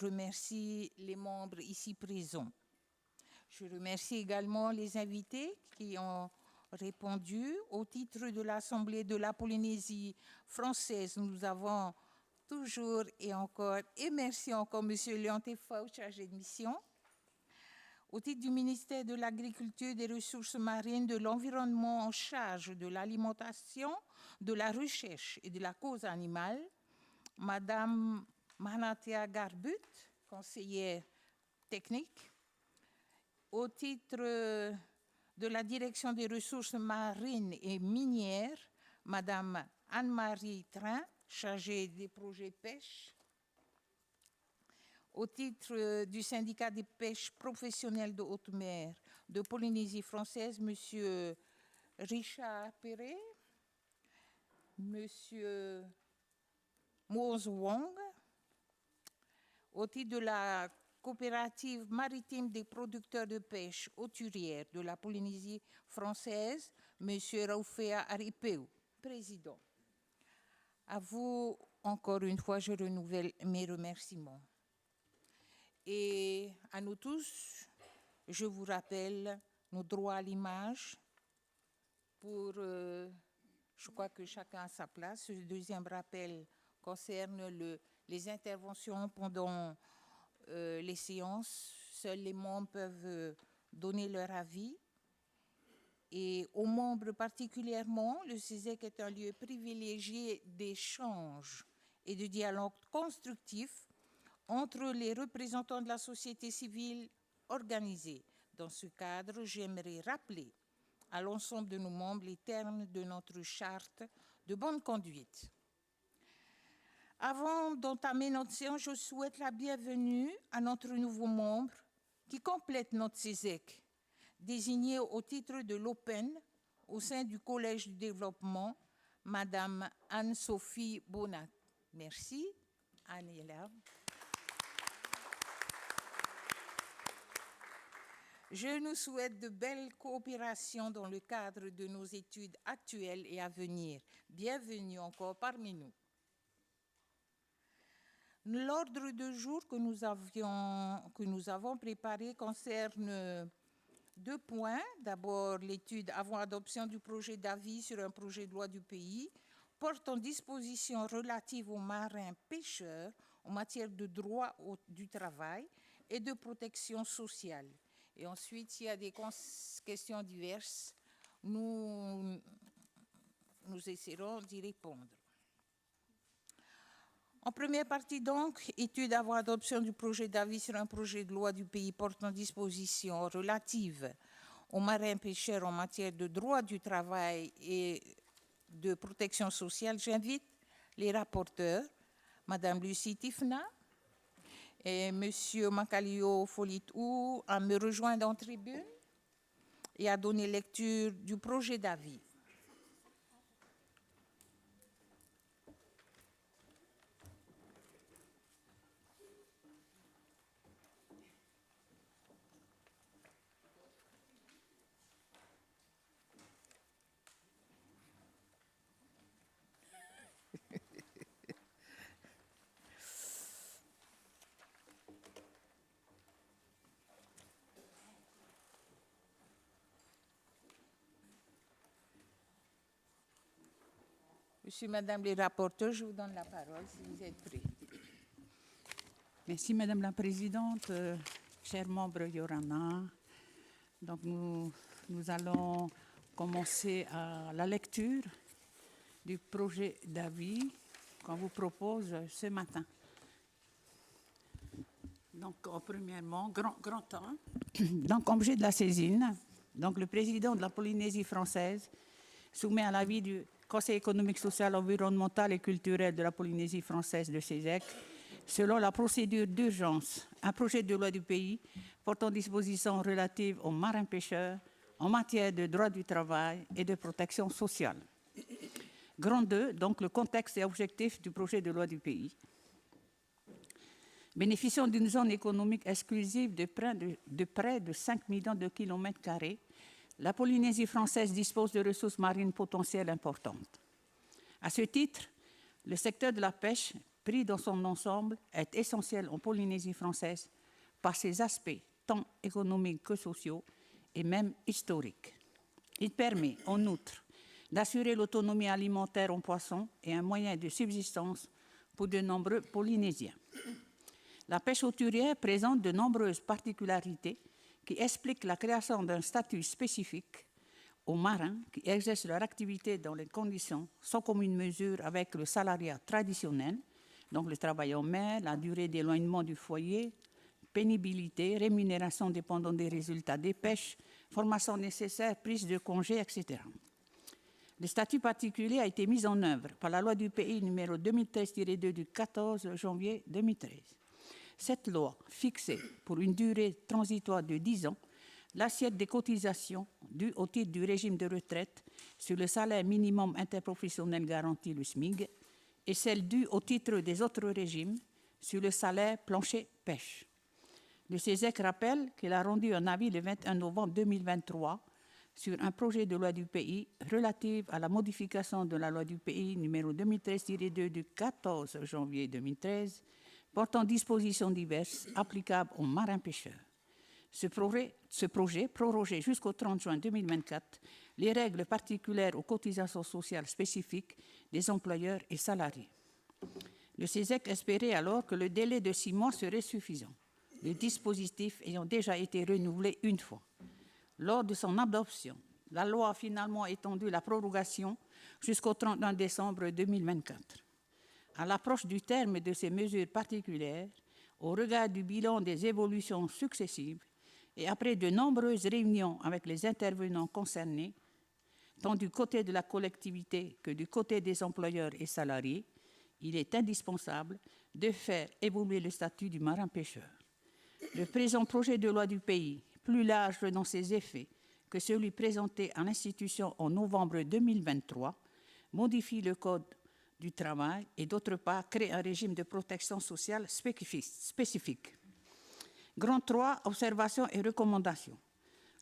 remercie les membres ici présents. Je remercie également les invités qui ont répondu. Au titre de l'Assemblée de la Polynésie française, nous avons toujours et encore, et merci encore M. Léonté Fau, chargé de mission. Au titre du ministère de l'Agriculture, des Ressources marines, de l'Environnement en charge de l'alimentation, de la recherche et de la cause animale, Madame Manatea Garbut, conseillère technique. Au titre de la Direction des ressources marines et minières, Madame Anne-Marie Train, chargée des projets pêche. Au titre du syndicat des pêches professionnelles de haute mer de Polynésie française, Monsieur Richard Perret, Monsieur Moz Wong. Au titre de la coopérative maritime des producteurs de pêche hauturière de la Polynésie française, M. Raufea Aripeu, président. À vous, encore une fois, je renouvelle mes remerciements. Et à nous tous, je vous rappelle nos droits à l'image pour, je crois que chacun a sa place. Ce deuxième rappel concerne les interventions pendant les séances. Seuls les membres peuvent donner leur avis. Et aux membres particulièrement, le CISEC est un lieu privilégié d'échange et de dialogue constructif entre les représentants de la société civile organisée. Dans ce cadre, j'aimerais rappeler à l'ensemble de nos membres les termes de notre charte de bonne conduite. Avant d'entamer notre séance, je souhaite la bienvenue à notre nouveau membre qui complète notre CISEC, désigné au titre de l'Open au sein du Collège du développement, Madame Anne-Sophie Bonat. Merci. Anne est là. Je nous souhaite de belles coopérations dans le cadre de nos études actuelles et à venir. Bienvenue encore parmi nous. L'ordre de jour que nous avons préparé concerne 2 points. D'abord, l'étude avant adoption du projet d'avis sur un projet de loi du pays portant dispositions relatives aux marins pêcheurs en matière de droit du travail et de protection sociale. Et ensuite, s'il y a des questions diverses, nous essaierons d'y répondre. En première partie, donc, étude avant adoption du projet d'avis sur un projet de loi du pays portant dispositions relatives aux marins pêcheurs en matière de droit du travail et de protection sociale. J'invite les rapporteurs, Madame Lucie Tifna et Monsieur Makalio Folitou, à me rejoindre en tribune et à donner lecture du projet d'avis. Monsieur, Madame les rapporteurs, je vous donne la parole si vous êtes prêts. Merci Madame la Présidente, chers membres Yorana. Donc nous allons commencer à la lecture du projet d'avis qu'on vous propose ce matin. Donc premièrement, grand temps. Donc objet de la saisine, donc le président de la Polynésie française soumet à l'avis du Conseil économique, social, environnemental et culturel de la Polynésie française de CISEC, selon la procédure d'urgence, un projet de loi du pays portant dispositions relatives aux marins pêcheurs en matière de droit du travail et de protection sociale. Grand 2, donc le contexte et objectif du projet de loi du pays. Bénéficiant d'une zone économique exclusive de près de 5 millions de kilomètres carrés, la Polynésie française dispose de ressources marines potentielles importantes. À ce titre, le secteur de la pêche pris dans son ensemble, est essentiel en Polynésie française par ses aspects tant économiques que sociaux et même historiques. Il permet, en outre, d'assurer l'autonomie alimentaire en poisson et un moyen de subsistance pour de nombreux Polynésiens. La pêche hauturière présente de nombreuses particularités qui expliquent la création d'un statut spécifique aux marins qui exercent leur activité dans les conditions sans commune mesure avec le salariat traditionnel, donc le travail en mer, la durée d'éloignement du foyer, pénibilité, rémunération dépendant des résultats des pêches, formation nécessaire, prise de congé, etc. Le statut particulier a été mis en œuvre par la loi du pays numéro 2013-2 du 14 janvier 2013. Cette loi fixait pour une durée transitoire de 10 ans l'assiette des cotisations dues au titre du régime de retraite sur le salaire minimum interprofessionnel garanti, le SMIG, et celle due au titre des autres régimes sur le salaire plancher pêche. Le CESEC rappelle qu'il a rendu un avis le 21 novembre 2023 sur un projet de loi du pays relative à la modification de la loi du pays numéro 2013-2 du 14 janvier 2013 portant dispositions diverses applicables aux marins-pêcheurs. Ce projet prorogeait jusqu'au 30 juin 2024 les règles particulières aux cotisations sociales spécifiques des employeurs et salariés. Le CESEC espérait alors que le délai de 6 mois serait suffisant, le dispositif ayant déjà été renouvelé une fois. Lors de son adoption, la loi a finalement étendu la prorogation jusqu'au 31 décembre 2024. À l'approche du terme de ces mesures particulières, au regard du bilan des évolutions successives et après de nombreuses réunions avec les intervenants concernés, tant du côté de la collectivité que du côté des employeurs et salariés, il est indispensable de faire évoluer le statut du marin-pêcheur. Le présent projet de loi du pays, plus large dans ses effets que celui présenté à l'institution en novembre 2023, modifie le Code du travail et, d'autre part, crée un régime de protection sociale spécifique. Grand 3, observations et recommandations.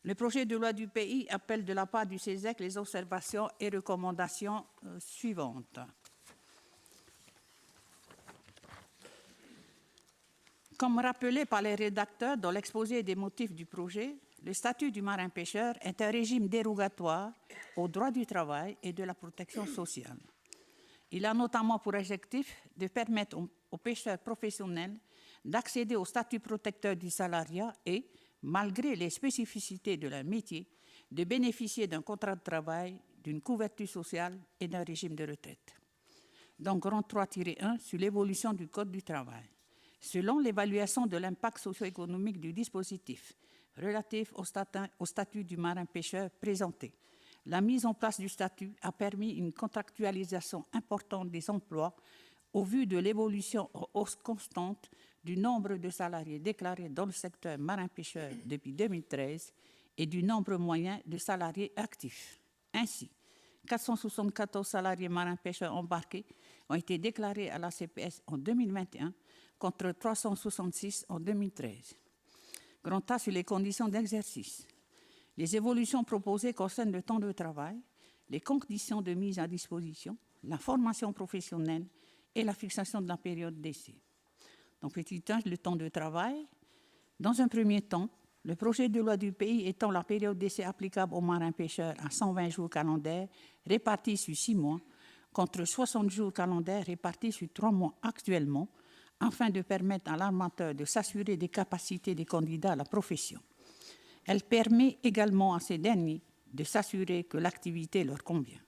Le projet de loi du pays appelle de la part du CESEC les observations et recommandations suivantes. Comme rappelé par les rédacteurs dans l'exposé des motifs du projet, le statut du marin-pêcheur est un régime dérogatoire au droit du travail et de la protection sociale. Il a notamment pour objectif de permettre aux pêcheurs professionnels d'accéder au statut protecteur du salariat et, malgré les spécificités de leur métier, de bénéficier d'un contrat de travail, d'une couverture sociale et d'un régime de retraite. Donc, grand 3-1 sur l'évolution du Code du travail. Selon l'évaluation de l'impact socio-économique du dispositif relatif au statut du marin-pêcheur présenté, la mise en place du statut a permis une contractualisation importante des emplois au vu de l'évolution en hausse constante du nombre de salariés déclarés dans le secteur marin-pêcheur depuis 2013 et du nombre moyen de salariés actifs. Ainsi, 474 salariés marins-pêcheurs embarqués ont été déclarés à la CPS en 2021 contre 366 en 2013. Grand A sur les conditions d'exercice. Les évolutions proposées concernent le temps de travail, les conditions de mise à disposition, la formation professionnelle et la fixation de la période d'essai. Donc, petit 1, le temps de travail. Dans un premier temps, le projet de loi du pays étend la période d'essai applicable aux marins-pêcheurs à 120 jours calendaires répartis sur 6 mois, contre 60 jours calendaires répartis sur 3 mois actuellement, afin de permettre à l'armateur de s'assurer des capacités des candidats à la profession. Elle permet également à ces derniers de s'assurer que l'activité leur convient.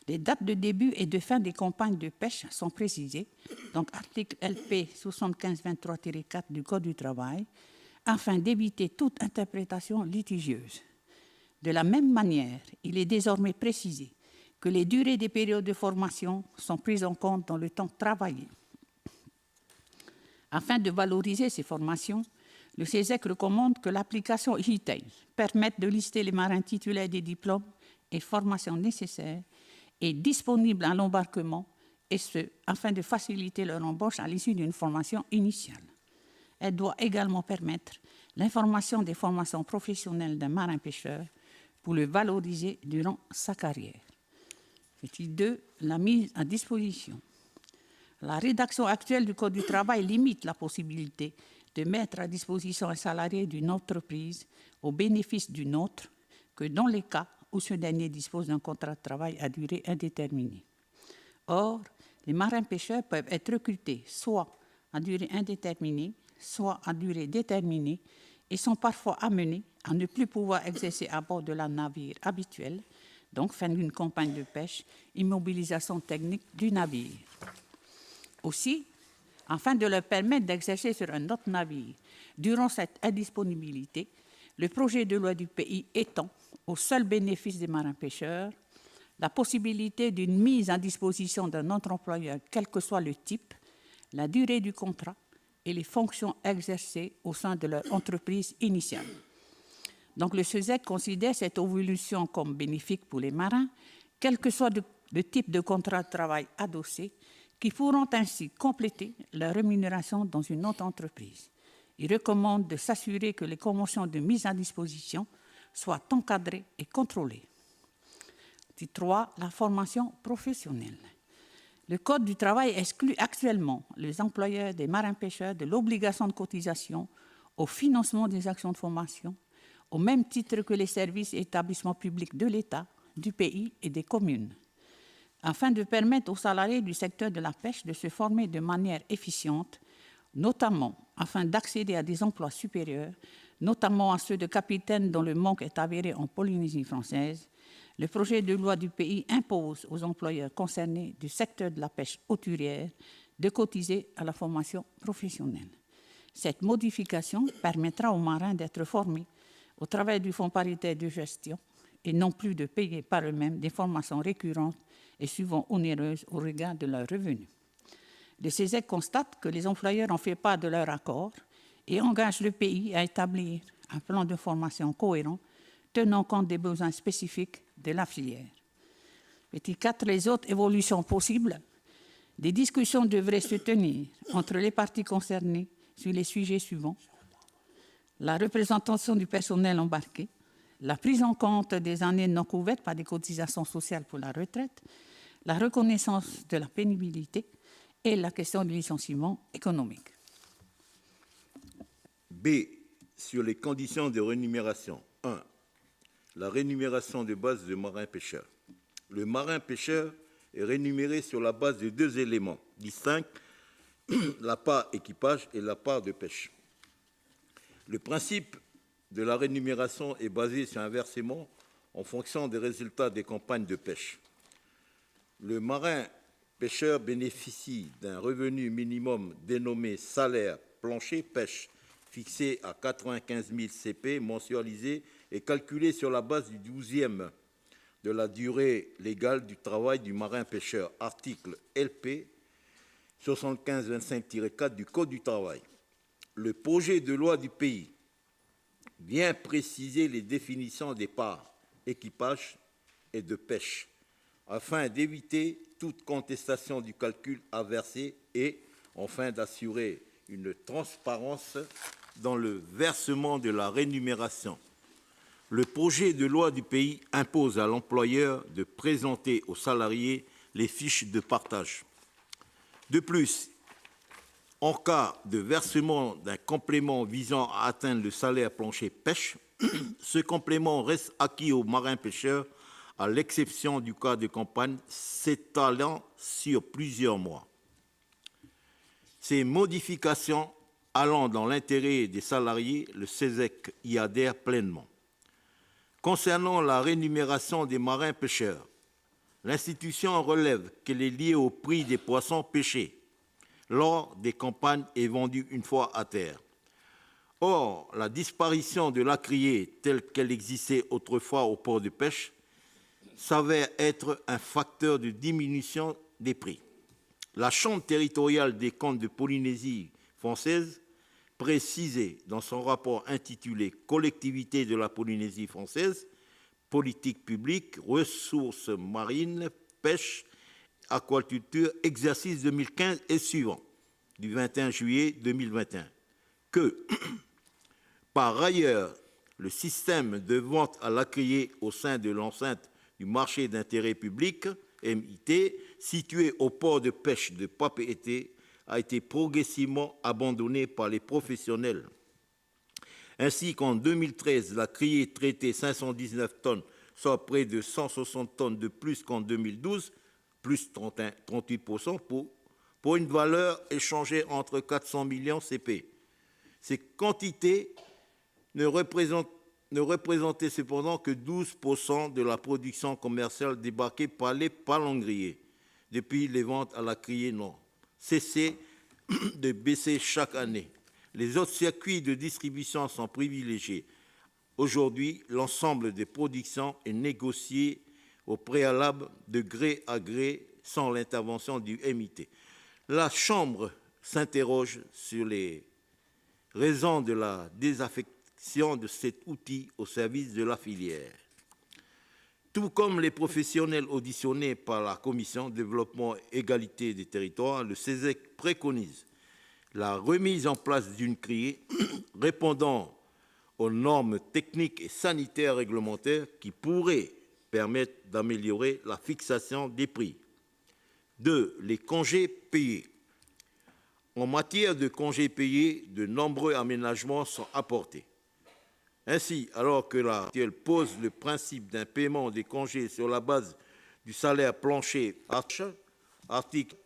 Les dates de début et de fin des campagnes de pêche sont précisées, donc article LP 7523-4 du Code du travail, afin d'éviter toute interprétation litigieuse. De la même manière, il est désormais précisé que les durées des périodes de formation sont prises en compte dans le temps travaillé. Afin de valoriser ces formations, le CESEC recommande que l'application e-Tail permette de lister les marins titulaires des diplômes et formations nécessaires et disponibles à l'embarquement, et ce, afin de faciliter leur embauche à l'issue d'une formation initiale. Elle doit également permettre l'information des formations professionnelles d'un marin-pêcheur pour le valoriser durant sa carrière. Petit 2, la mise à disposition. La rédaction actuelle du Code du travail limite la possibilité de mettre à disposition un salarié d'une entreprise au bénéfice d'une autre que dans les cas où ce dernier dispose d'un contrat de travail à durée indéterminée. Or, les marins-pêcheurs peuvent être recrutés soit à durée indéterminée, soit à durée déterminée et sont parfois amenés à ne plus pouvoir exercer à bord de la navire habituel, donc fin d'une campagne de pêche, immobilisation technique du navire. Aussi, afin de leur permettre d'exercer sur un autre navire durant cette indisponibilité, le projet de loi du pays étend, au seul bénéfice des marins-pêcheurs, la possibilité d'une mise à disposition d'un autre employeur, quel que soit le type, la durée du contrat et les fonctions exercées au sein de leur entreprise initiale. Donc le SESEC considère cette évolution comme bénéfique pour les marins, quel que soit le type de contrat de travail adossé, qui pourront ainsi compléter leur rémunération dans une autre entreprise. Il recommande de s'assurer que les conventions de mise à disposition soient encadrées et contrôlées. Titre 3, la formation professionnelle. Le Code du travail exclut actuellement les employeurs des marins-pêcheurs de l'obligation de cotisation au financement des actions de formation, au même titre que les services et établissements publics de l'État, du pays et des communes, afin de permettre aux salariés du secteur de la pêche de se former de manière efficiente, notamment afin d'accéder à des emplois supérieurs, notamment à ceux de capitaine dont le manque est avéré en Polynésie française. Le projet de loi du pays impose aux employeurs concernés du secteur de la pêche hauturière de cotiser à la formation professionnelle. Cette modification permettra aux marins d'être formés au travers du fonds paritaire de gestion et non plus de payer par eux-mêmes des formations récurrentes et souvent onéreuses au regard de leurs revenus. Le SESEC constate que les employeurs en font part de leur accord et engagent le pays à établir un plan de formation cohérent tenant compte des besoins spécifiques de la filière. Petit 4, les autres évolutions possibles. Des discussions devraient se tenir entre les parties concernées sur les sujets suivants: la représentation du personnel embarqué, la prise en compte des années non couvertes par des cotisations sociales pour la retraite, la reconnaissance de la pénibilité et la question du licenciement économique. B. Sur les conditions de rémunération. 1. La rémunération de base de marin-pêcheur. Le marin-pêcheur est rémunéré sur la base de 2 éléments distincts, la part équipage et la part de pêche. Le principe de la rémunération est basé sur un versement en fonction des résultats des campagnes de pêche. Le marin-pêcheur bénéficie d'un revenu minimum dénommé salaire plancher pêche, fixé à 95 000 CP, mensualisé et calculé sur la base du 12e de la durée légale du travail du marin-pêcheur, article LP 7525-4 du Code du travail. Le projet de loi du pays vient préciser les définitions des parts, équipage et de pêche, afin d'éviter toute contestation du calcul à verser et, enfin, d'assurer une transparence dans le versement de la rémunération. Le projet de loi du pays impose à l'employeur de présenter aux salariés les fiches de partage. De plus, en cas de versement d'un complément visant à atteindre le salaire plancher pêche, ce complément reste acquis aux marins-pêcheurs, à l'exception du cas de campagne s'étalant sur plusieurs mois. Ces modifications allant dans l'intérêt des salariés, le SESEC y adhère pleinement. Concernant la rémunération des marins-pêcheurs, l'institution relève qu'elle est liée au prix des poissons pêchés lors des campagnes et vendus une fois à terre. Or, la disparition de la criée telle qu'elle existait autrefois au port de pêche s'avère être un facteur de diminution des prix. La Chambre territoriale des comptes de Polynésie française précisait dans son rapport intitulé « Collectivité de la Polynésie française, politique publique, ressources marines, pêche, aquaculture, exercice 2015 et suivant » du 21 juillet 2021 que, par ailleurs, le système de vente à la criée au sein de l'enceinte du marché d'intérêt public MIT, situé au port de pêche de Papeete, a été progressivement abandonné par les professionnels. Ainsi qu'en 2013, la criée traitait 519 tonnes, soit près de 160 tonnes de plus qu'en 2012, plus 38%, pour une valeur échangée entre 400 millions CP. Ces quantités ne représentaient cependant que 12% de la production commerciale débarquée par les palangriers depuis les ventes à la criée n'ont cessé de baisser chaque année. Les autres circuits de distribution sont privilégiés. Aujourd'hui, l'ensemble des productions est négocié au préalable de gré à gré sans l'intervention du MIT. La Chambre s'interroge sur les raisons de la désaffection de cet outil au service de la filière. Tout comme les professionnels auditionnés par la Commission Développement et Égalité des Territoires, le CESEC préconise la remise en place d'une criée répondant aux normes techniques et sanitaires réglementaires qui pourraient permettre d'améliorer la fixation des prix. 2. Les congés payés. En matière de congés payés, de nombreux aménagements sont apportés. Ainsi, alors que la loi pose le principe d'un paiement des congés sur la base du salaire plancher, article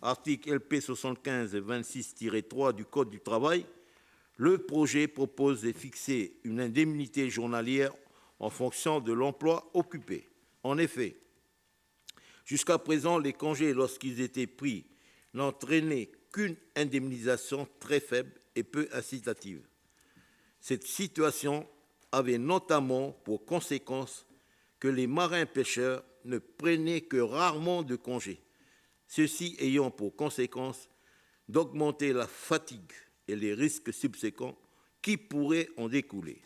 LP 75-26-3 du Code du travail, le projet propose de fixer une indemnité journalière en fonction de l'emploi occupé. En effet, jusqu'à présent, les congés, lorsqu'ils étaient pris, n'entraînaient qu'une indemnisation très faible et peu incitative. Cette situation avait notamment pour conséquence que les marins-pêcheurs ne prenaient que rarement de congés, ceci ayant pour conséquence d'augmenter la fatigue et les risques subséquents qui pourraient en découler.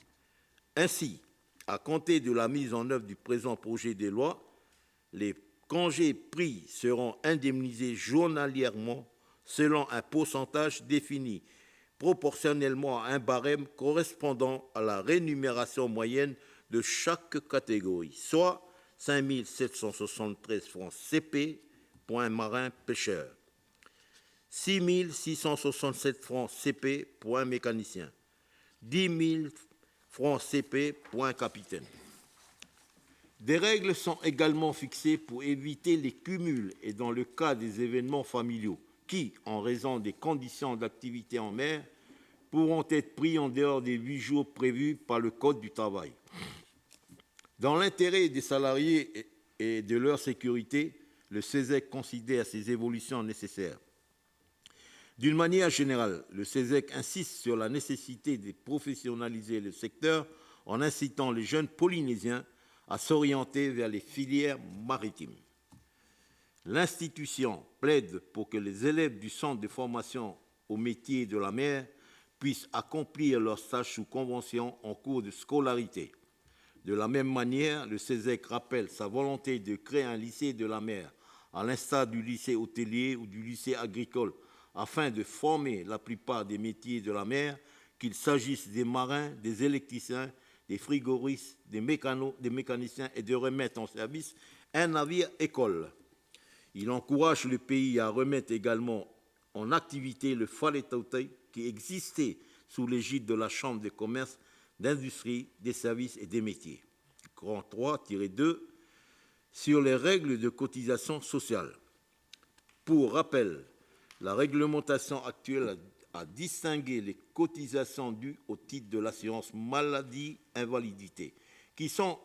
Ainsi, à compter de la mise en œuvre du présent projet de loi, les congés pris seront indemnisés journalièrement selon un pourcentage défini proportionnellement à un barème correspondant à la rémunération moyenne de chaque catégorie, soit 5 773 francs CP pour un marin pêcheur, 6 667 francs CP pour un mécanicien, 10 000 francs CP pour un capitaine. Des règles sont également fixées pour éviter les cumuls et dans le cas des événements familiaux qui, en raison des conditions d'activité en mer, pourront être pris en dehors des 8 jours prévus par le Code du travail. Dans l'intérêt des salariés et de leur sécurité, le CESEC considère ces évolutions nécessaires. D'une manière générale, le CESEC insiste sur la nécessité de professionnaliser le secteur en incitant les jeunes Polynésiens à s'orienter vers les filières maritimes. L'institution plaide pour que les élèves du centre de formation au métier de la mer puissent accomplir leur stage sous convention en cours de scolarité. De la même manière, le CESEC rappelle sa volonté de créer un lycée de la mer, à l'instar du lycée hôtelier ou du lycée agricole, afin de former la plupart des métiers de la mer, qu'il s'agisse des marins, des électriciens, des frigoristes, des mécaniciens et de remettre en service un navire-école. Il encourage le pays à remettre également en activité le Faletautai qui existait sous l'égide de la Chambre de commerce, d'industrie, des services et des métiers. Grand 3-2 sur les règles de cotisation sociale. Pour rappel, la réglementation actuelle a distingué les cotisations dues au titre de l'assurance maladie-invalidité, qui sont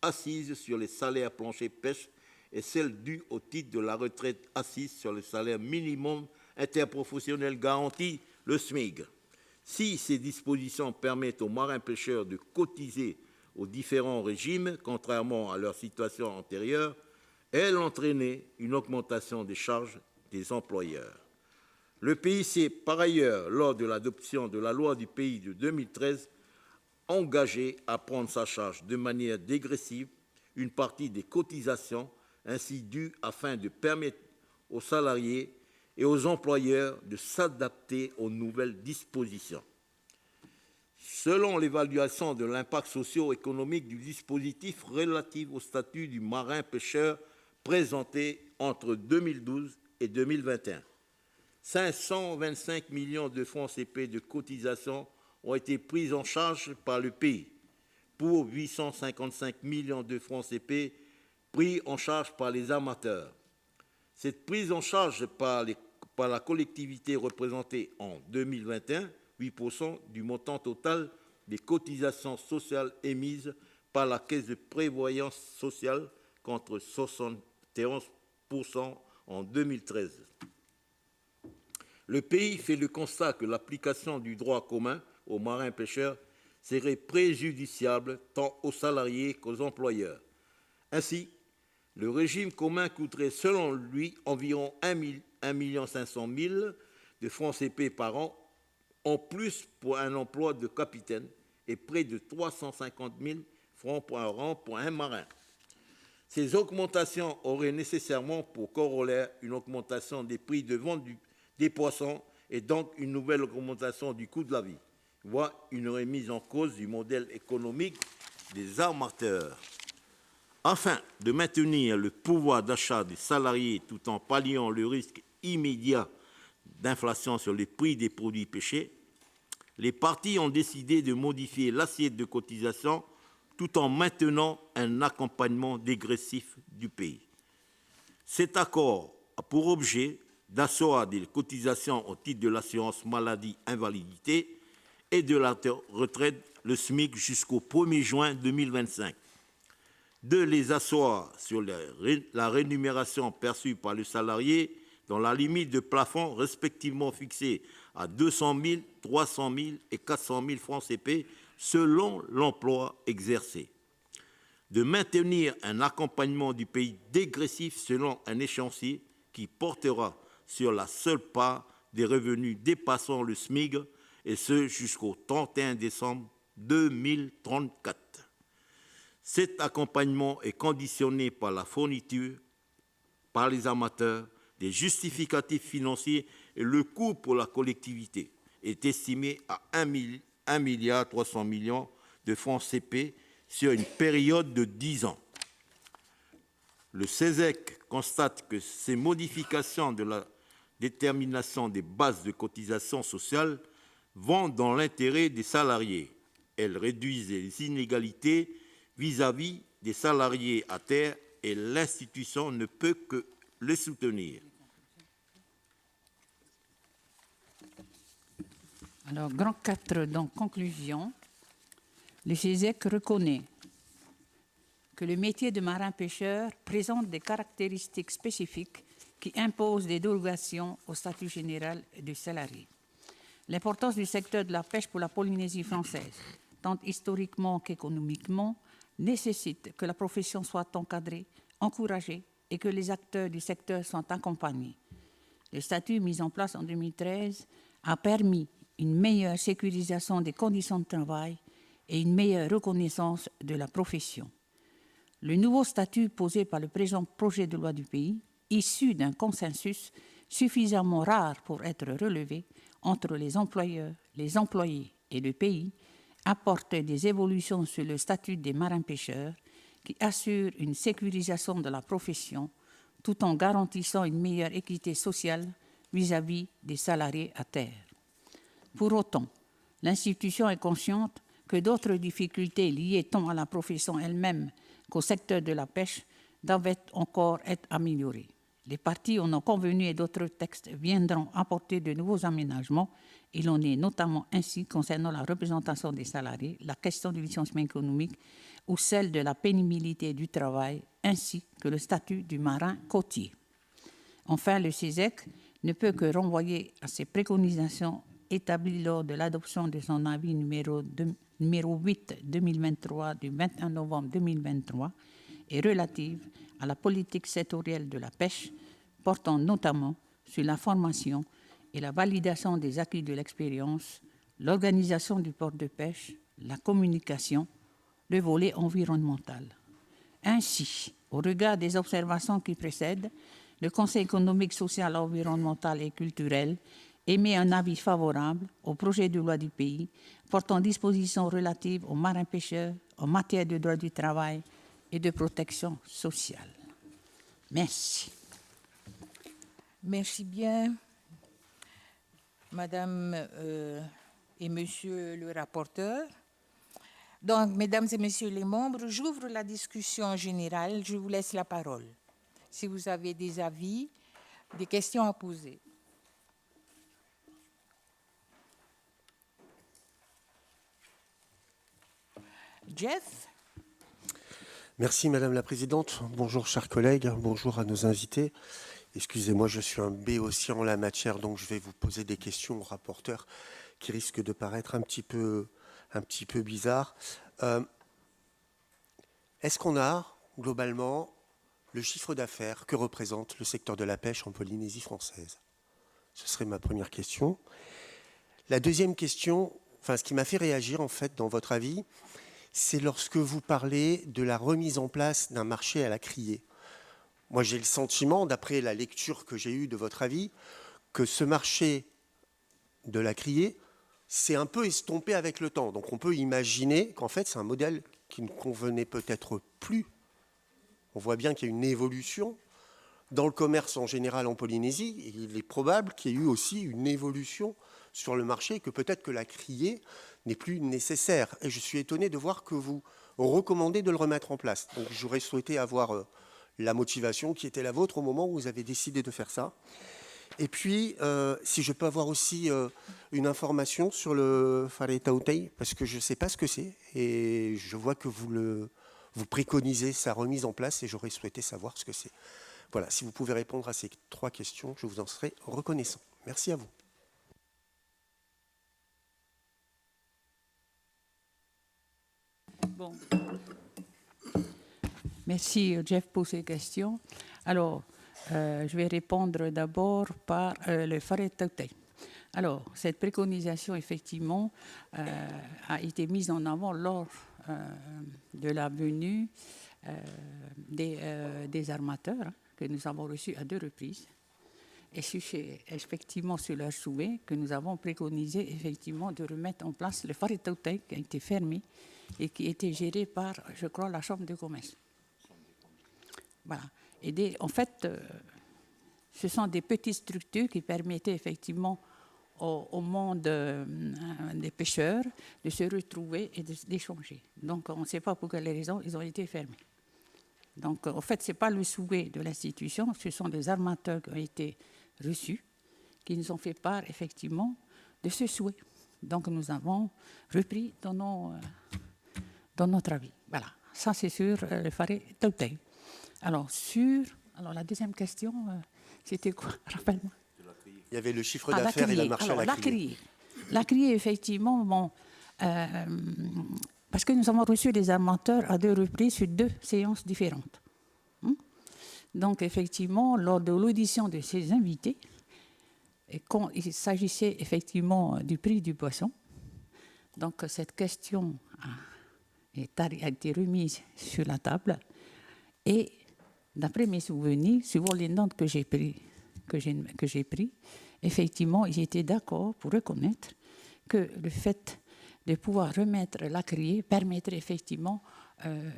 assises sur les salaires planchers pêche et celles dues au titre de la retraite assise sur le salaire minimum interprofessionnel garanti, le SMIG. Si ces dispositions permettent aux marins-pêcheurs de cotiser aux différents régimes, contrairement à leur situation antérieure, elles entraînaient une augmentation des charges des employeurs. Le pays s'est par ailleurs, lors de l'adoption de la loi du pays de 2013, engagé à prendre sa charge de manière dégressive une partie des cotisations ainsi dues afin de permettre aux salariés et aux employeurs de s'adapter aux nouvelles dispositions. Selon l'évaluation de l'impact socio-économique du dispositif relatif au statut du marin-pêcheur présentés entre 2012 et 2021. 525 millions de francs CP de cotisations ont été pris en charge par le pays, pour 855 millions de francs CP pris en charge par les amateurs. Cette prise en charge par la collectivité représentait en 2021 8% du montant total des cotisations sociales émises par la Caisse de prévoyance sociale contre 71% en 2013. Le pays fait le constat que l'application du droit commun aux marins-pêcheurs serait préjudiciable tant aux salariés qu'aux employeurs. Ainsi, le régime commun coûterait selon lui environ 1,5 million de francs CP par an, en plus pour un emploi de capitaine et près de 350 000 francs par an pour un marin. Ces augmentations auraient nécessairement pour corollaire une augmentation des prix de vente des poissons et donc une nouvelle augmentation du coût de la vie, voire une remise en cause du modèle économique des armateurs. Afin de maintenir le pouvoir d'achat des salariés tout en palliant le risque immédiat d'inflation sur les prix des produits pêchés, les parties ont décidé de modifier l'assiette de cotisation tout en maintenant un accompagnement dégressif du pays. Cet accord a pour objet d'asseoir des cotisations au titre de l'assurance maladie invalidité et de la retraite, le SMIC, jusqu'au 1er juin 2025, de les asseoir sur la rémunération perçue par le salarié dans la limite de plafond respectivement fixée à 200 000, 300 000 et 400 000 francs CP selon l'emploi exercé, de maintenir un accompagnement du pays dégressif selon un échéancier qui portera sur la seule part des revenus dépassant le SMIC, et ce jusqu'au 31 décembre 2034. Cet accompagnement est conditionné par la fourniture par les amateurs des justificatifs financiers et le coût pour la collectivité est estimé à 1,3 milliard de francs CP sur une période de 10 ans. Le CESEC constate que ces modifications de la détermination des bases de cotisation sociale vont dans l'intérêt des salariés. Elles réduisent les inégalités vis-à-vis des salariés à terre et l'institution ne peut que les soutenir. Alors, grand 4, donc, conclusion. Le CESEC reconnaît que le métier de marin-pêcheur présente des caractéristiques spécifiques qui imposent des dérogations au statut général des salariés. L'importance du secteur de la pêche pour la Polynésie française, tant historiquement qu'économiquement, nécessite que la profession soit encadrée, encouragée et que les acteurs du secteur soient accompagnés. Le statut mis en place en 2013 a permis une meilleure sécurisation des conditions de travail et une meilleure reconnaissance de la profession. Le nouveau statut posé par le présent projet de loi du pays, issu d'un consensus suffisamment rare pour être relevé entre les employeurs, les employés et le pays, apporte des évolutions sur le statut des marins-pêcheurs qui assurent une sécurisation de la profession tout en garantissant une meilleure équité sociale vis-à-vis des salariés à terre. Pour autant, l'institution est consciente que d'autres difficultés liées tant à la profession elle-même qu'au secteur de la pêche doivent encore être améliorées. Les parties en ont convenu et d'autres textes viendront apporter de nouveaux aménagements. Il en est notamment ainsi concernant la représentation des salariés, la question du licenciement économique ou celle de la pénibilité du travail, ainsi que le statut du marin côtier. Enfin, le CESEC ne peut que renvoyer à ses préconisations établies lors de l'adoption de son avis numéro 8-2023 du 21 novembre 2023 et relative à la politique sectorielle de la pêche, portant notamment sur la formation et la validation des acquis de l'expérience, l'organisation du port de pêche, la communication, le volet environnemental. Ainsi, au regard des observations qui précèdent, le Conseil économique, social, environnemental et culturel émet un avis favorable au projet de loi du pays portant dispositions relatives aux marins-pêcheurs en matière de droit du travail et de protection sociale. Merci. Merci bien, Madame et Monsieur le rapporteur. Donc, Mesdames et Messieurs les membres, j'ouvre la discussion générale. Je vous laisse la parole. Si vous avez des avis, des questions à poser. Jeff? Merci Madame la Présidente. Bonjour chers collègues, bonjour à nos invités. Excusez-moi, je suis un béotien en la matière, donc je vais vous poser des questions au rapporteur qui risquent de paraître un petit peu bizarres. Est-ce qu'on a globalement le chiffre d'affaires que représente le secteur de la pêche en Polynésie française? Ce serait ma première question. La deuxième question, ce qui m'a fait réagir en fait dans votre avis, c'est lorsque vous parlez de la remise en place d'un marché à la criée. Moi, j'ai le sentiment, d'après la lecture que j'ai eue de votre avis, que ce marché de la criée s'est un peu estompé avec le temps. Donc, on peut imaginer qu'en fait, c'est un modèle qui ne convenait peut-être plus. On voit bien qu'il y a une évolution. Dans le commerce en général en Polynésie, il est probable qu'il y ait eu aussi une évolution sur le marché, que peut-être que la criée n'est plus nécessaire. Et je suis étonné de voir que vous recommandez de le remettre en place. Donc j'aurais souhaité avoir la motivation qui était la vôtre au moment où vous avez décidé de faire ça. Et puis, si je peux avoir aussi une information sur le Whare Tautei, parce que je ne sais pas ce que c'est, et je vois que vous préconisez sa remise en place, et j'aurais souhaité savoir ce que c'est. Voilà, si vous pouvez répondre à ces 3 questions, je vous en serai reconnaissant. Merci à vous. Bon. Merci Jeff pour ces questions. Alors, je vais répondre d'abord par le Whare Tautei. Alors, cette préconisation, effectivement, a été mise en avant lors de la venue des armateurs que nous avons reçus à 2 reprises. Et c'est effectivement sur leur souhait que nous avons préconisé effectivement de remettre en place le Whare Tautei qui a été fermé et qui était géré par, je crois, la Chambre de commerce. Voilà. Et en fait, ce sont des petites structures qui permettaient effectivement au monde des pêcheurs de se retrouver et d'échanger. Donc, on ne sait pas pour quelles raisons ils ont été fermés. Donc, en fait, ce n'est pas le souhait de l'institution, ce sont des armateurs qui ont été reçus, qui nous ont fait part, effectivement, de ce souhait. Donc, nous avons repris dans notre avis. Voilà, ça c'est sur le Whare Tautei. Alors, la deuxième question, c'était quoi? Rappelle-moi. Il y avait le chiffre d'affaires et le marché à la criée. La criée, effectivement, bon, parce que nous avons reçu des armateurs à 2 reprises sur 2 séances différentes. Donc, effectivement, lors de l'audition de ces invités, et quand il s'agissait effectivement du prix du poisson, donc cette question a été remise sur la table et, d'après mes souvenirs, suivant les notes que j'ai pris, effectivement, ils étaient d'accord pour reconnaître que le fait de pouvoir remettre la criée permettrait effectivement,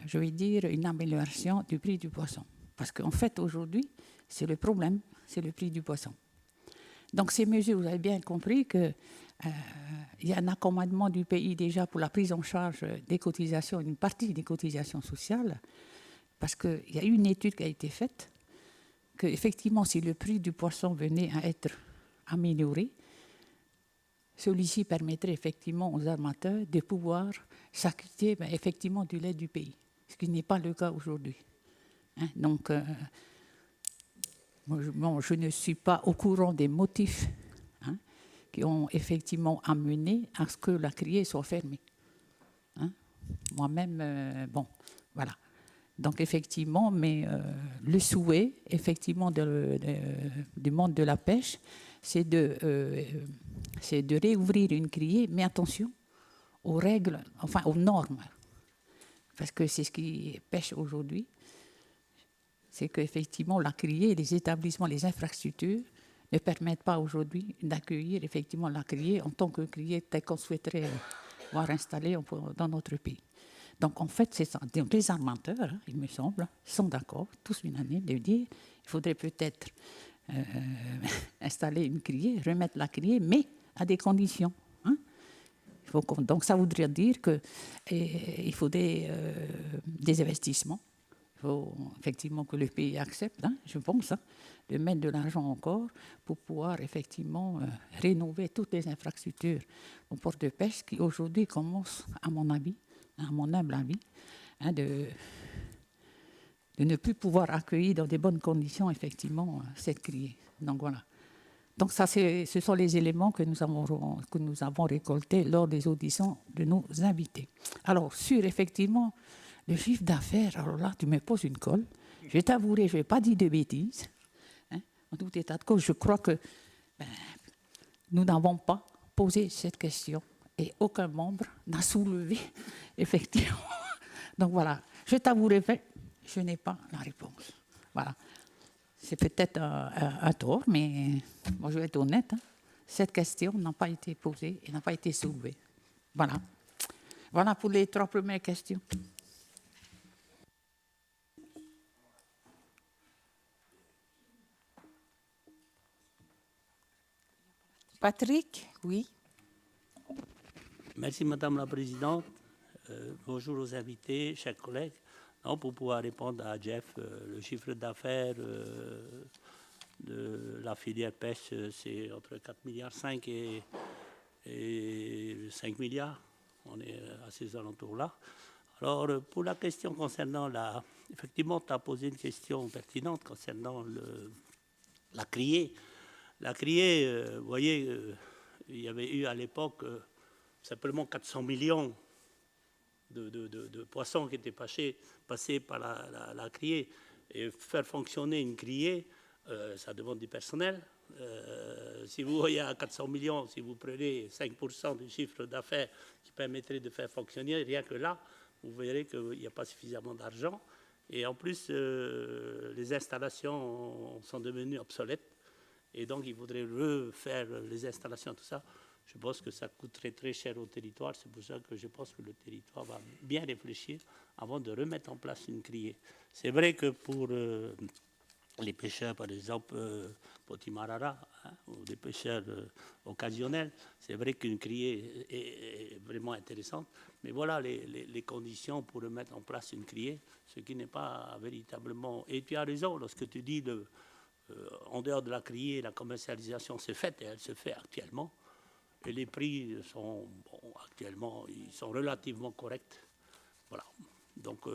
je vais dire, une amélioration du prix du poisson. Parce qu'en fait, aujourd'hui, c'est le problème, c'est le prix du poisson. Donc, ces mesures, vous avez bien compris qu'il y a un accommodement du pays déjà pour la prise en charge des cotisations, une partie des cotisations sociales, parce qu'il y a eu une étude qui a été faite, qu'effectivement, si le prix du poisson venait à être amélioré, celui-ci permettrait effectivement aux armateurs de pouvoir s'acquitter effectivement du lait du pays, ce qui n'est pas le cas aujourd'hui. Donc, je ne suis pas au courant des motifs qui ont effectivement amené à ce que la criée soit fermée. Moi-même, voilà. Donc, effectivement, mais le souhait, effectivement, du monde de la pêche, c'est de réouvrir une criée, mais attention aux règles, enfin aux normes, parce que c'est ce qui pêche aujourd'hui. C'est qu'effectivement, la criée, les établissements, les infrastructures ne permettent pas aujourd'hui d'accueillir effectivement la criée en tant que criée telle qu'on souhaiterait voir installée dans notre pays. Donc, en fait, c'est ça. Donc, les armateurs, hein, il me semble, sont d'accord, tous unanimes, de dire il faudrait peut-être installer une criée, remettre la criée, mais à des conditions. Hein. Donc, ça voudrait dire qu'il faudrait des investissements. Il faut effectivement que le pays accepte, hein, je pense, hein, de mettre de l'argent encore pour pouvoir effectivement rénover toutes les infrastructures au port de pêche qui aujourd'hui commence, à mon avis, à mon humble avis, hein, de ne plus pouvoir accueillir dans de bonnes conditions effectivement cette criée. Donc voilà. Donc ça, ce sont les éléments que nous avons récoltés lors des auditions de nos invités. Alors sur effectivement le chiffre d'affaires, alors là tu me poses une colle. Je t'avouerai, je n'ai pas dit de bêtises. Hein. En tout état de cause, je crois que nous n'avons pas posé cette question et aucun membre n'a soulevé effectivement. Donc voilà, je t'avouerai, je n'ai pas la réponse. Voilà. C'est peut-être un tort, mais moi je vais être honnête. Hein. Cette question n'a pas été posée et n'a pas été soulevée. Voilà. Voilà pour les 3 premières questions. Patrick, oui. Merci Madame la Présidente. Bonjour aux invités, chers collègues. Non, pour pouvoir répondre à Jeff, le chiffre d'affaires de la filière pêche, c'est entre 4,5 milliards et 5 milliards. On est à ces alentours-là. Alors, pour la question concernant effectivement, tu as posé une question pertinente concernant la criée. La criée, vous voyez, il y avait eu à l'époque simplement 400 millions de poissons qui étaient passés par la criée. Et faire fonctionner une criée, ça demande du personnel. Si vous voyez à 400 millions, si vous prenez 5% du chiffre d'affaires qui permettrait de faire fonctionner, rien que là, vous verrez qu'il n'y a pas suffisamment d'argent. Et en plus, les installations sont devenues obsolètes. Et donc, il faudrait refaire les installations, tout ça. Je pense que ça coûterait très cher au territoire. C'est pour ça que je pense que le territoire va bien réfléchir avant de remettre en place une criée. C'est vrai que pour les pêcheurs, par exemple, Potimarara, hein, ou des pêcheurs occasionnels, c'est vrai qu'une criée est vraiment intéressante. Mais voilà les conditions pour remettre en place une criée, ce qui n'est pas véritablement... Et tu as raison, lorsque tu dis en dehors de la criée, la commercialisation s'est faite, et elle se fait actuellement. Et les prix sont, actuellement, ils sont relativement corrects. Voilà. Donc,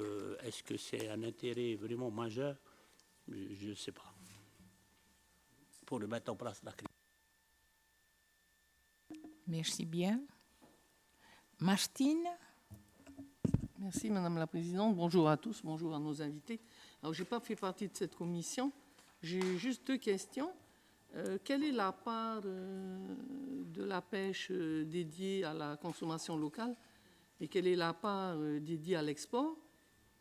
est-ce que c'est un intérêt vraiment majeur? Je ne sais pas. Pour mettre en place la crise. Merci bien. Martine. Merci Madame la Présidente. Bonjour à tous, bonjour à nos invités. Alors, je n'ai pas fait partie de cette commission. J'ai juste 2 questions. Quelle est la part de la pêche dédiée à la consommation locale et quelle est la part dédiée à l'export?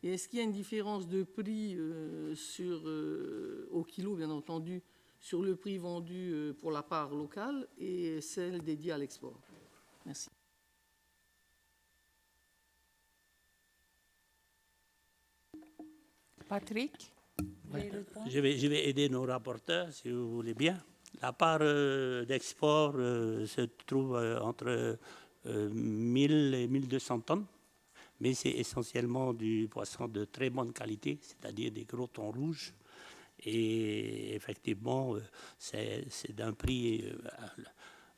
Et est-ce qu'il y a une différence de prix au kilo, bien entendu, sur le prix vendu pour la part locale et celle dédiée à l'export? Merci. Patrick. Je vais aider nos rapporteurs, si vous voulez bien. La part d'export se trouve entre 1000 et 1200 tonnes, mais c'est essentiellement du poisson de très bonne qualité, c'est-à-dire des gros thons rouges. Et effectivement, c'est d'un prix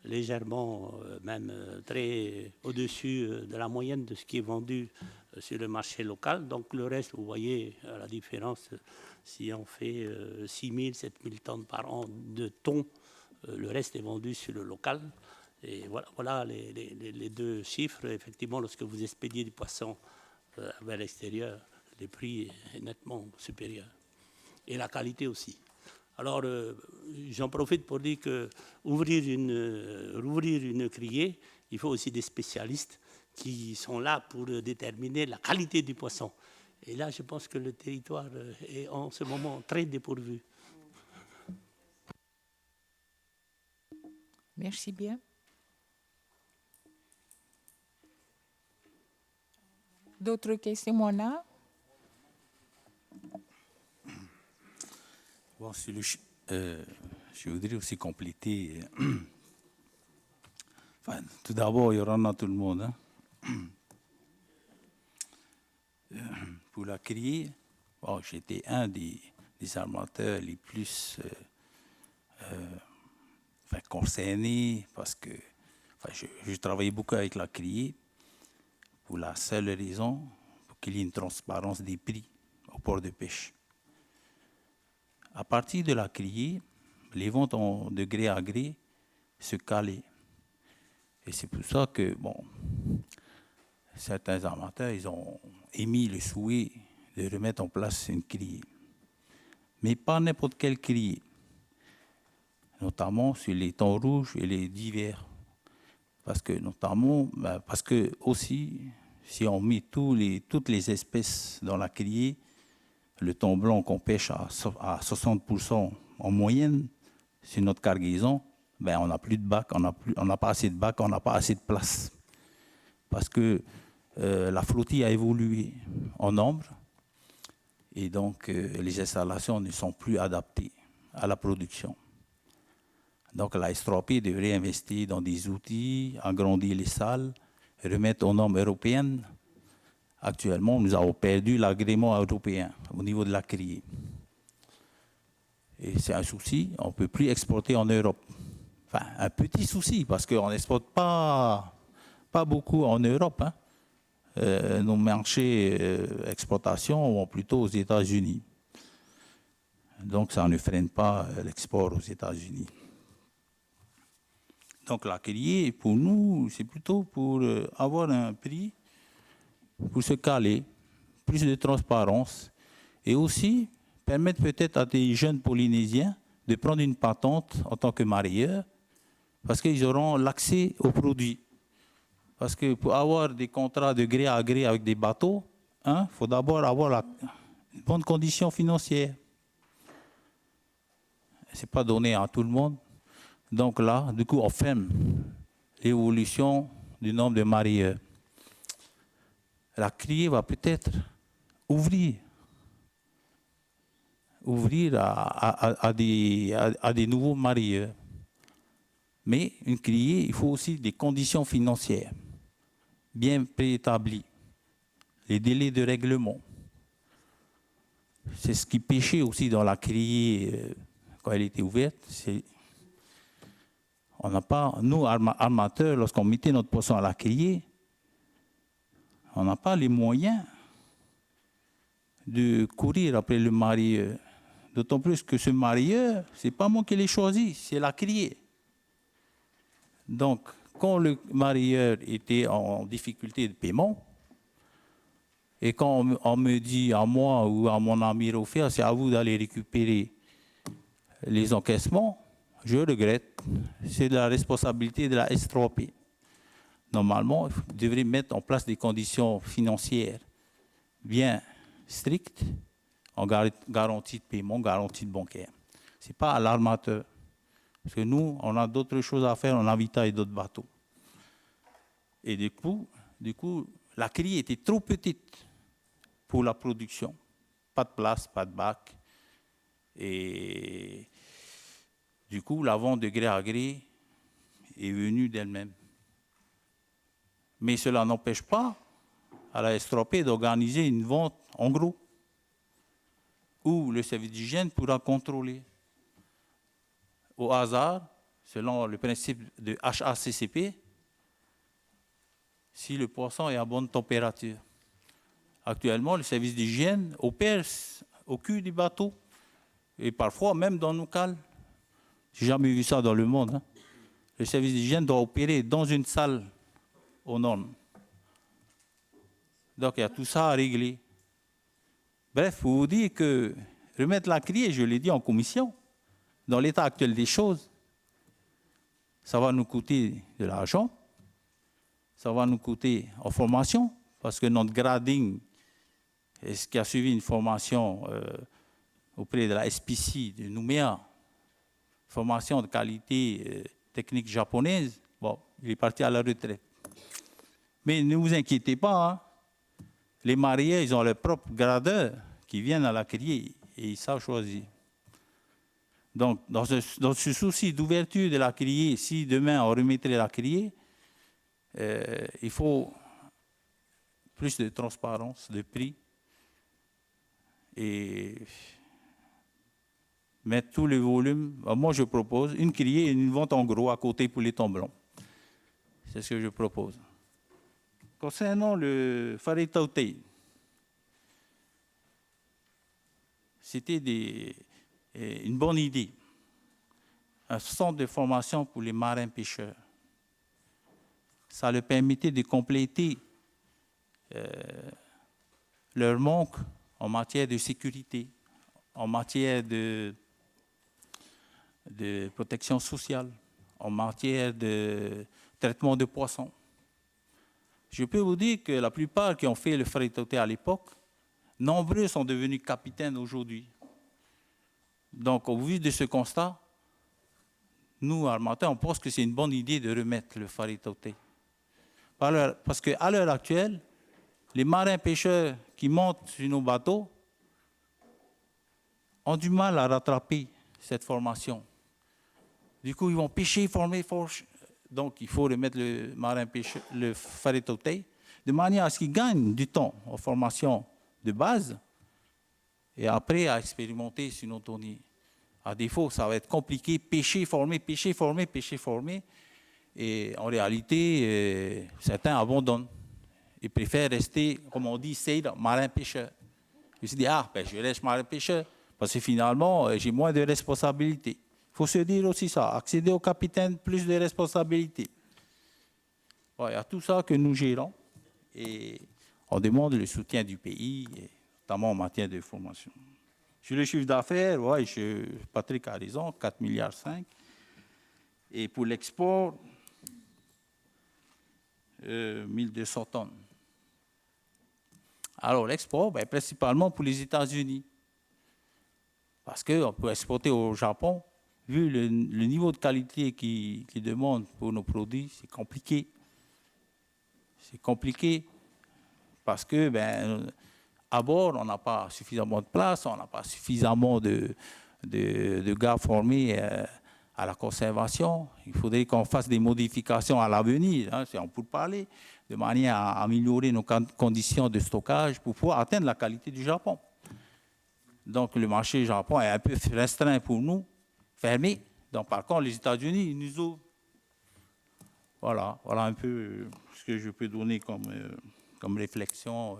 légèrement, même très au-dessus de la moyenne de ce qui est vendu sur le marché local. Donc le reste, vous voyez la différence, si on fait 6 000, 7 000 tonnes par an de thon, le reste est vendu sur le local. Et voilà les 2 chiffres. Effectivement, lorsque vous expédiez du poisson vers l'extérieur, le prix est nettement supérieur. Et la qualité aussi. Alors, j'en profite pour dire que rouvrir une criée, il faut aussi des spécialistes qui sont là pour déterminer la qualité du poisson. Et là, je pense que le territoire est en ce moment très dépourvu. Merci bien. D'autres questions, Mona? Bon, je voudrais aussi compléter. Enfin, tout d'abord, il y aura dans tout le monde. Hein. Pour la criée, bon, j'étais un des armateurs les plus concernés parce que je travaillais beaucoup avec la criée pour la seule raison pour qu'il y ait une transparence des prix au port de pêche. À partir de la criée, les ventes ont de gré à gré se calaient. Et c'est pour ça que, bon, certains armateurs, ils ont émis le souhait de remettre en place une criée. Mais pas n'importe quelle criée, notamment sur les thons rouges et les divers. Parce que, aussi, si on met toutes les espèces dans la criée, le thon blanc qu'on pêche à 60% en moyenne sur notre cargaison, ben on n'a plus de bac, on n'a pas assez de bac, on n'a pas assez de place. Parce que la flottille a évolué en nombre et donc les installations ne sont plus adaptées à la production. Donc la S3P devrait investir dans des outils, agrandir les salles, remettre aux normes européennes. Actuellement, nous avons perdu l'agrément européen au niveau de la criée. Et c'est un souci, on ne peut plus exporter en Europe. Enfin, un petit souci, parce qu'on n'exporte pas beaucoup en Europe. Hein. Nos marchés exportation vont plutôt aux États-Unis. Donc, ça ne freine pas l'export aux États-Unis. Donc, la criée, pour nous, c'est plutôt pour avoir un prix pour se caler, plus de transparence et aussi permettre peut-être à des jeunes Polynésiens de prendre une patente en tant que mareyeurs parce qu'ils auront l'accès aux produits. Parce que pour avoir des contrats de gré à gré avec des bateaux, il faut d'abord avoir une bonne condition financière. Ce n'est pas donné à tout le monde. Donc là, du coup, on ferme l'évolution du nombre de mareyeurs. La criée va peut-être ouvrir à des nouveaux marieurs. Mais une criée, il faut aussi des conditions financières bien préétablies, les délais de règlement. C'est ce qui pêchait aussi dans la criée quand elle était ouverte. On n'a pas, nous, armateurs, lorsqu'on mettait notre poisson à la criée, on n'a pas les moyens de courir après le marieur. D'autant plus que ce marieur, ce n'est pas moi qui l'ai choisi, c'est la criée. Donc, quand le marieur était en difficulté de paiement, et quand on me dit à moi ou à mon ami Rofia, c'est à vous d'aller récupérer les encaissements, je regrette. C'est de la responsabilité de la S3P. Normalement, il devrait mettre en place des conditions financières bien strictes, en garantie de paiement, garantie de bancaire. Ce n'est pas à l'armateur. Parce que nous, on a d'autres choses à faire, on avitaille d'autres bateaux. Et du coup, la criée était trop petite pour la production. Pas de place, pas de bac. Et du coup, la vente de gré à gré est venue d'elle-même. Mais cela n'empêche pas à la S3P d'organiser une vente en gros, où le service d'hygiène pourra contrôler au hasard, selon le principe de HACCP, si le poisson est à bonne température. Actuellement, le service d'hygiène opère au cul du bateau et parfois même dans nos cales. Je n'ai jamais vu ça dans le monde. Hein. Le service d'hygiène doit opérer dans une salle aux normes. Donc il y a tout ça à régler. Bref, il faut vous dire que remettre la criée, je l'ai dit en commission, dans l'état actuel des choses, ça va nous coûter de l'argent, ça va nous coûter en formation, parce que notre grading, ce qui a suivi une formation auprès de la SPC de Nouméa, formation de qualité technique japonaise, bon, il est parti à la retraite. Mais ne vous inquiétez pas, hein. Les mariés, ils ont leur propre gradeur qui viennent à la criée et ils savent choisir. Donc, dans ce souci d'ouverture de la criée, si demain on remettrait la criée, il faut plus de transparence de prix et mettre tous les volumes. Moi, je propose une criée et une vente en gros à côté pour les tomblons. C'est ce que je propose. Concernant le Faritaute, c'était une bonne idée. Un centre de formation pour les marins-pêcheurs. Ça leur permettait de compléter leur manque en matière de sécurité, en matière de protection sociale, en matière de traitement de poissons. Je peux vous dire que la plupart qui ont fait le Faritaute à l'époque, nombreux sont devenus capitaines aujourd'hui. Donc, au vu de ce constat, nous, armateurs, on pense que c'est une bonne idée de remettre le Faritaute. Parce qu'à l'heure actuelle, les marins-pêcheurs qui montent sur nos bateaux ont du mal à rattraper cette formation. Du coup, ils vont pêcher, former. Donc, il faut remettre le marin-pêcheur, le Faritaute, de manière à ce qu'ils gagnent du temps en formation de base et après à expérimenter sur nos tonniers. À défaut, ça va être compliqué, pêcher, former, pêcher, former, pêcher, former. Et en réalité, certains abandonnent. Ils préfèrent rester, comme on dit, marin-pêcheur. Ils se disent, je reste marin-pêcheur, parce que finalement, j'ai moins de responsabilités. Il faut se dire aussi ça, accéder au capitaine, plus de responsabilités. Il y a tout ça que nous gérons et on demande le soutien du pays, notamment en matière de formation. Sur le chiffre d'affaires, Patrick a raison, 4,5 milliards. Et pour l'export, 1200 tonnes. Alors l'export, principalement pour les États-Unis. Parce qu'on peut exporter au Japon, vu le niveau de qualité qu'ils demandent pour nos produits, c'est compliqué. C'est compliqué parce que, à bord, on n'a pas suffisamment de place, on n'a pas suffisamment de gars formés à la conservation. Il faudrait qu'on fasse des modifications à l'avenir, si on peut parler, de manière à améliorer nos conditions de stockage pour pouvoir atteindre la qualité du Japon. Donc, le marché Japon est un peu restreint pour nous, fermé. Donc, par contre, les États-Unis, ils nous ouvrent. Voilà un peu ce que je peux donner comme réflexion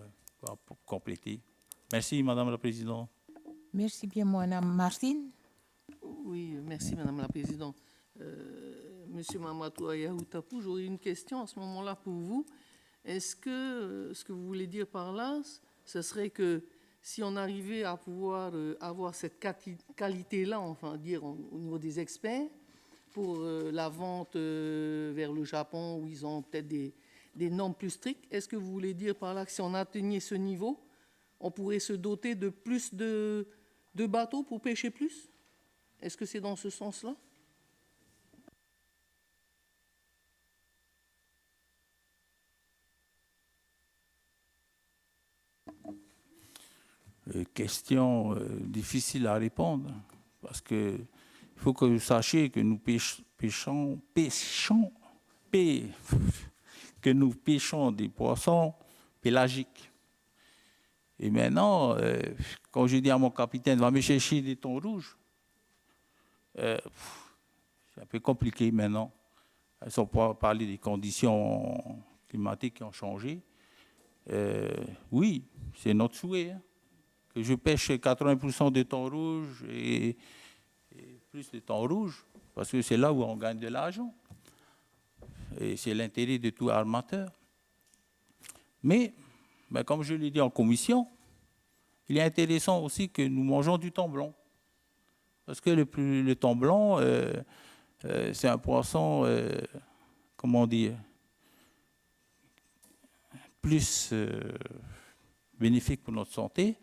pour compléter. Merci, Madame la Présidente. Merci bien, Madame Martine. Oui, merci, Madame la Présidente. Monsieur Mamadou Ayahoutapou, j'aurais une question à ce moment-là pour vous. Est-ce que ce que vous voulez dire par là, ce serait que si on arrivait à pouvoir avoir cette qualité-là, enfin dire au niveau des experts, pour la vente vers le Japon, où ils ont peut-être des normes plus strictes, est-ce que vous voulez dire par là que si on atteignait ce niveau, on pourrait se doter de plus de bateaux pour pêcher plus? Est-ce que c'est dans ce sens-là? Question difficile à répondre, parce que il faut que vous sachiez que nous pêchons des poissons pélagiques. Et maintenant, quand je dis à mon capitaine, va me chercher des thons rouges, c'est un peu compliqué maintenant. Sans parler des conditions climatiques qui ont changé. Oui, c'est notre souhait. Que je pêche 80% de thon rouge et plus de thon rouge, parce que c'est là où on gagne de l'argent. Et c'est l'intérêt de tout armateur. Mais, comme je l'ai dit en commission, il est intéressant aussi que nous mangeons du thon blanc. Parce que le thon blanc, c'est un poisson, comment dire, plus bénéfique pour notre santé.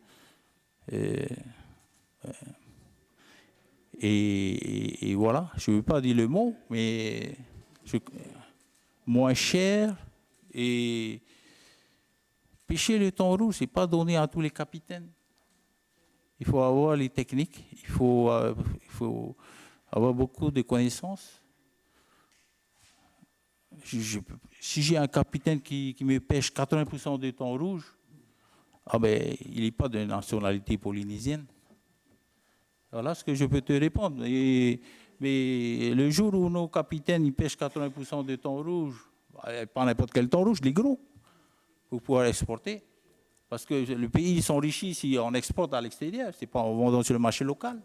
Et voilà, je ne veux pas dire le mot, mais moins cher et Pêcher le thon rouge, ce n'est pas donné à tous les capitaines. Il faut avoir les techniques, il faut avoir beaucoup de connaissances. Si j'ai un capitaine qui me pêche 80% de thon rouge, ah ben, il n'est pas de nationalité polynésienne. Voilà ce que je peux te répondre. Mais le jour où nos capitaines ils pêchent 80% de thon rouge, pas n'importe quel thon rouge, les gros, pour pouvoir exporter. Parce que le pays s'enrichit si on exporte à l'extérieur, c'est pas en vendant sur le marché local.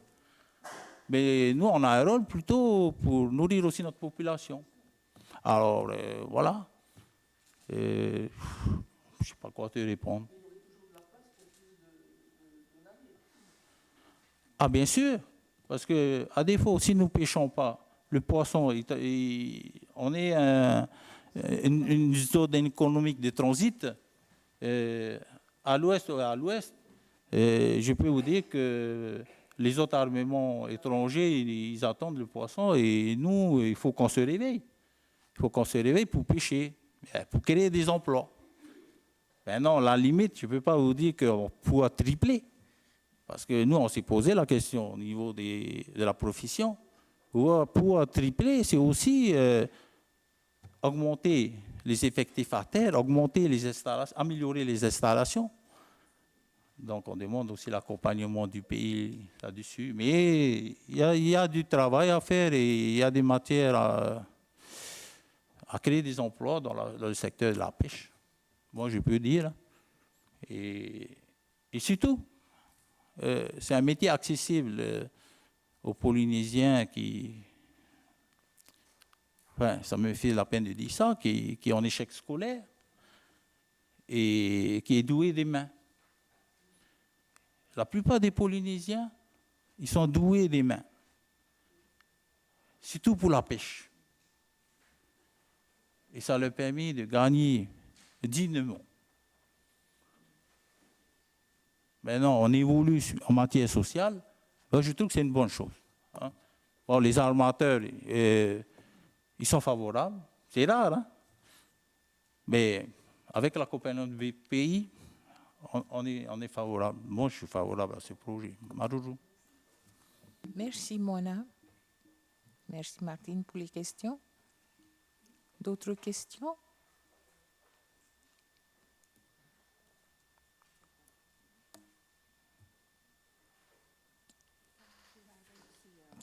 Mais nous, on a un rôle plutôt pour nourrir aussi notre population. Alors, voilà. Je ne sais pas quoi te répondre. Ah, bien sûr. Parce qu'à défaut, si nous ne pêchons pas, le poisson, on est une zone économique de transit. À l'ouest ou à l'ouest, je peux vous dire que les autres armements étrangers, ils attendent le poisson et nous, il faut qu'on se réveille. Il faut qu'on se réveille pour pêcher, pour créer des emplois. Maintenant, la limite, je ne peux pas vous dire qu'on pourra tripler. Parce que nous, on s'est posé la question au niveau de la profession. Pour tripler, c'est aussi augmenter les effectifs à terre, augmenter les installations, améliorer les installations. Donc, on demande aussi l'accompagnement du pays là-dessus. Mais il y a du travail à faire et il y a des matières à créer des emplois dans le secteur de la pêche. Moi, je peux dire. Et surtout, c'est un métier accessible aux Polynésiens qui... Enfin, ça me fait la peine de dire ça, qui est en échec scolaire et qui est doué des mains. La plupart des Polynésiens, ils sont doués des mains. Surtout pour la pêche. Et ça leur permet de gagner dignement. Maintenant, on évolue en matière sociale. Je trouve que c'est une bonne chose. Hein. Bon, les armateurs, ils sont favorables. C'est rare, hein? Mais avec l'accompagnement du pays, on est favorable. Moi, je suis favorable à ce projet. Marourou. Merci, Mona. Merci, Martine, pour les questions. D'autres questions?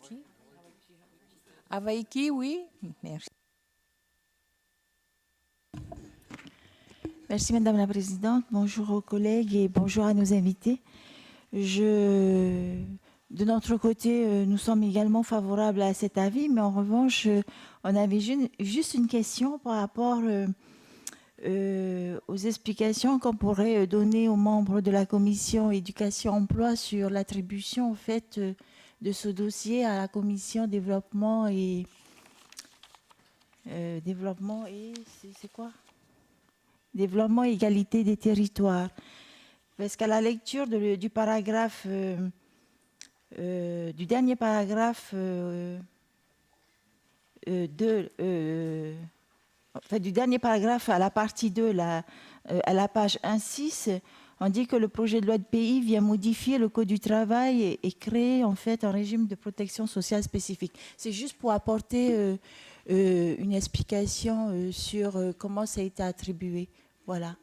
Okay. Avaiki, oui. Merci. Merci Madame la Présidente. Bonjour aux collègues et bonjour à nos invités. De notre côté, nous sommes également favorables à cet avis, mais en revanche, on avait juste une question par rapport aux explications qu'on pourrait donner aux membres de la commission éducation-emploi sur l'attribution en fait de ce dossier à la commission développement et c'est quoi? Développement et égalité des territoires. Parce qu'à la lecture du paragraphe, du dernier paragraphe du dernier paragraphe à la partie 2, à la page 1.6, on dit que le projet de loi de pays vient modifier le Code du travail et créer en fait un régime de protection sociale spécifique. C'est juste pour apporter une explication sur comment ça a été attribué. Voilà.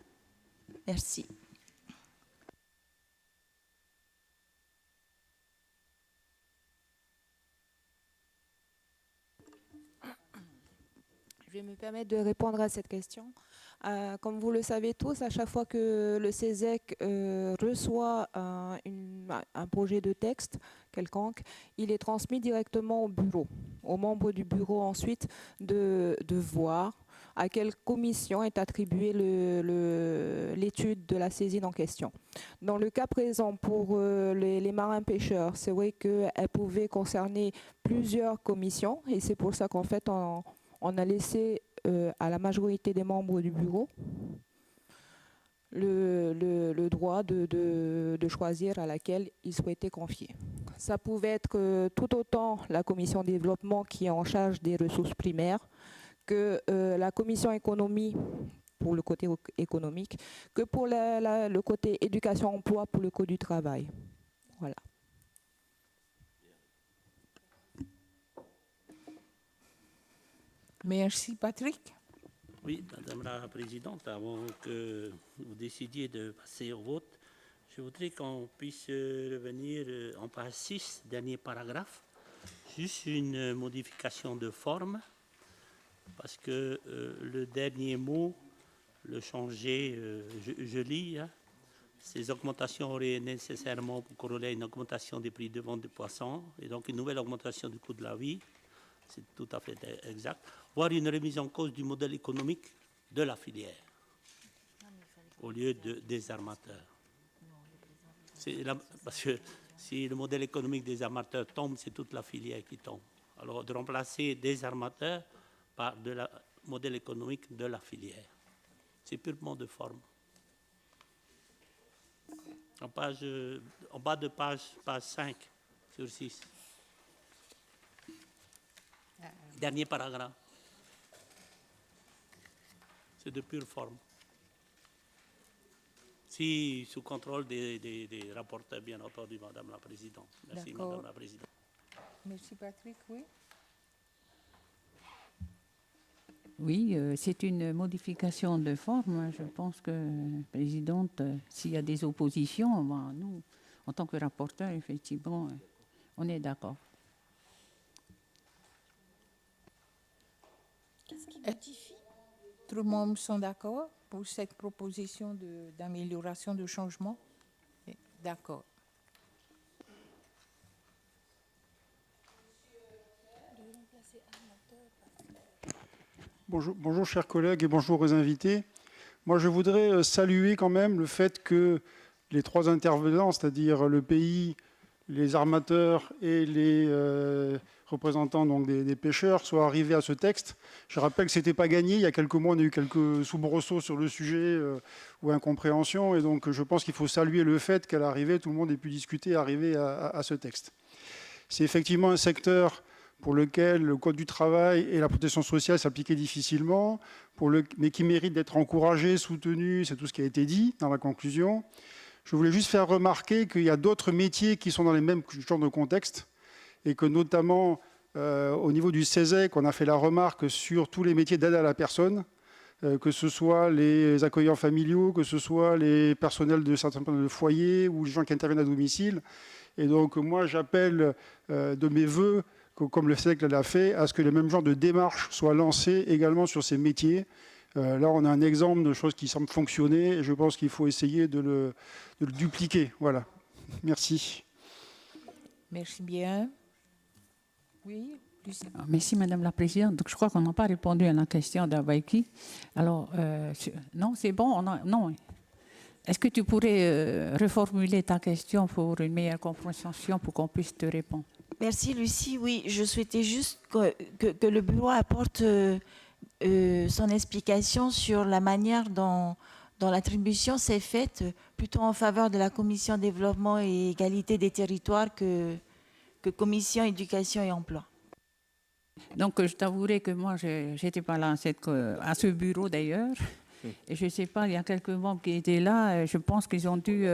Merci. Je vais me permettre de répondre à cette question. Comme vous le savez tous, à chaque fois que le CESEC reçoit un projet de texte quelconque, il est transmis directement au bureau, aux membres du bureau ensuite de voir à quelle commission est attribuée l'étude de la saisine en question. Dans le cas présent, pour les marins-pêcheurs, c'est vrai qu'elle pouvait concerner plusieurs commissions et c'est pour ça qu'en fait, on a laissé à la majorité des membres du bureau le droit de choisir à laquelle ils souhaitaient confier. Ça pouvait être tout autant la commission développement qui est en charge des ressources primaires que la commission économie pour le côté économique que pour le côté éducation-emploi pour le Code du travail. Voilà. Merci, Patrick. Oui, Madame la Présidente, avant que vous décidiez de passer au vote, je voudrais qu'on puisse revenir en page 6, dernier paragraphe, juste une modification de forme, parce que le dernier mot, le changer, je lis, hein, ces augmentations auraient nécessairement pour corréler une augmentation des prix de vente de poissons, et donc une nouvelle augmentation du coût de la vie, c'est tout à fait exact, voire une remise en cause du modèle économique de la filière, au lieu des armateurs. Parce que si le modèle économique des armateurs tombe, c'est toute la filière qui tombe. Alors, de remplacer des armateurs par le modèle économique de la filière. C'est purement de forme. En bas de page 5 sur 6. Dernier paragraphe. C'est de pure forme. Si, sous contrôle des rapporteurs, bien entendu, Madame la Présidente. Merci, Madame la Présidente. Merci, Patrick. Oui. Oui, c'est une modification de forme. Je pense que, Présidente, s'il y a des oppositions, ben, nous, en tant que rapporteur, effectivement, on est d'accord. Qu'est-ce qui modifie? Tout le monde sont d'accord pour cette proposition d'amélioration, de changement? D'accord. Bonjour chers collègues et bonjour aux invités. Moi je voudrais saluer quand même le fait que les trois intervenants, c'est-à-dire le pays, les armateurs et les représentants donc, des pêcheurs, soient arrivés à ce texte. Je rappelle que ce n'était pas gagné. Il y a quelques mois, on a eu quelques soubresauts sur le sujet ou incompréhension. Et donc je pense qu'il faut saluer le fait qu'à l'arrivée, tout le monde ait pu discuter et arriver à ce texte. C'est effectivement un secteur pour lequel le Code du travail et la protection sociale s'appliquaient difficilement, mais qui mérite d'être encouragé, soutenu, c'est tout ce qui a été dit dans la conclusion. Je voulais juste faire remarquer qu'il y a d'autres métiers qui sont dans les mêmes genres de contexte, et que notamment au niveau du CESEC, on a fait la remarque sur tous les métiers d'aide à la personne, que ce soit les accueillants familiaux, que ce soit les personnels de certains foyers ou les gens qui interviennent à domicile. Et donc moi j'appelle de mes voeux, comme le CESEC l'a fait, à ce que les mêmes genres de démarches soient lancées également sur ces métiers. Là, on a un exemple de choses qui semblent fonctionner et je pense qu'il faut essayer de le dupliquer. Voilà. Merci. Merci bien. Oui, Lucie. Merci, Madame la Présidente. Donc, je crois qu'on n'a pas répondu à la question d'Abaiki. Alors, non, c'est bon. Non. Est-ce que tu pourrais reformuler ta question pour une meilleure compréhension pour qu'on puisse te répondre? Merci, Lucie. Oui, je souhaitais juste que le bureau apporte son explication sur la manière dont l'attribution s'est faite, plutôt en faveur de la Commission développement et égalité des territoires que Commission éducation et emploi. Donc, je t'avouerai que moi, je n'étais pas là à ce bureau d'ailleurs. Et je ne sais pas, il y a quelques membres qui étaient là. Je pense qu'ils ont dû...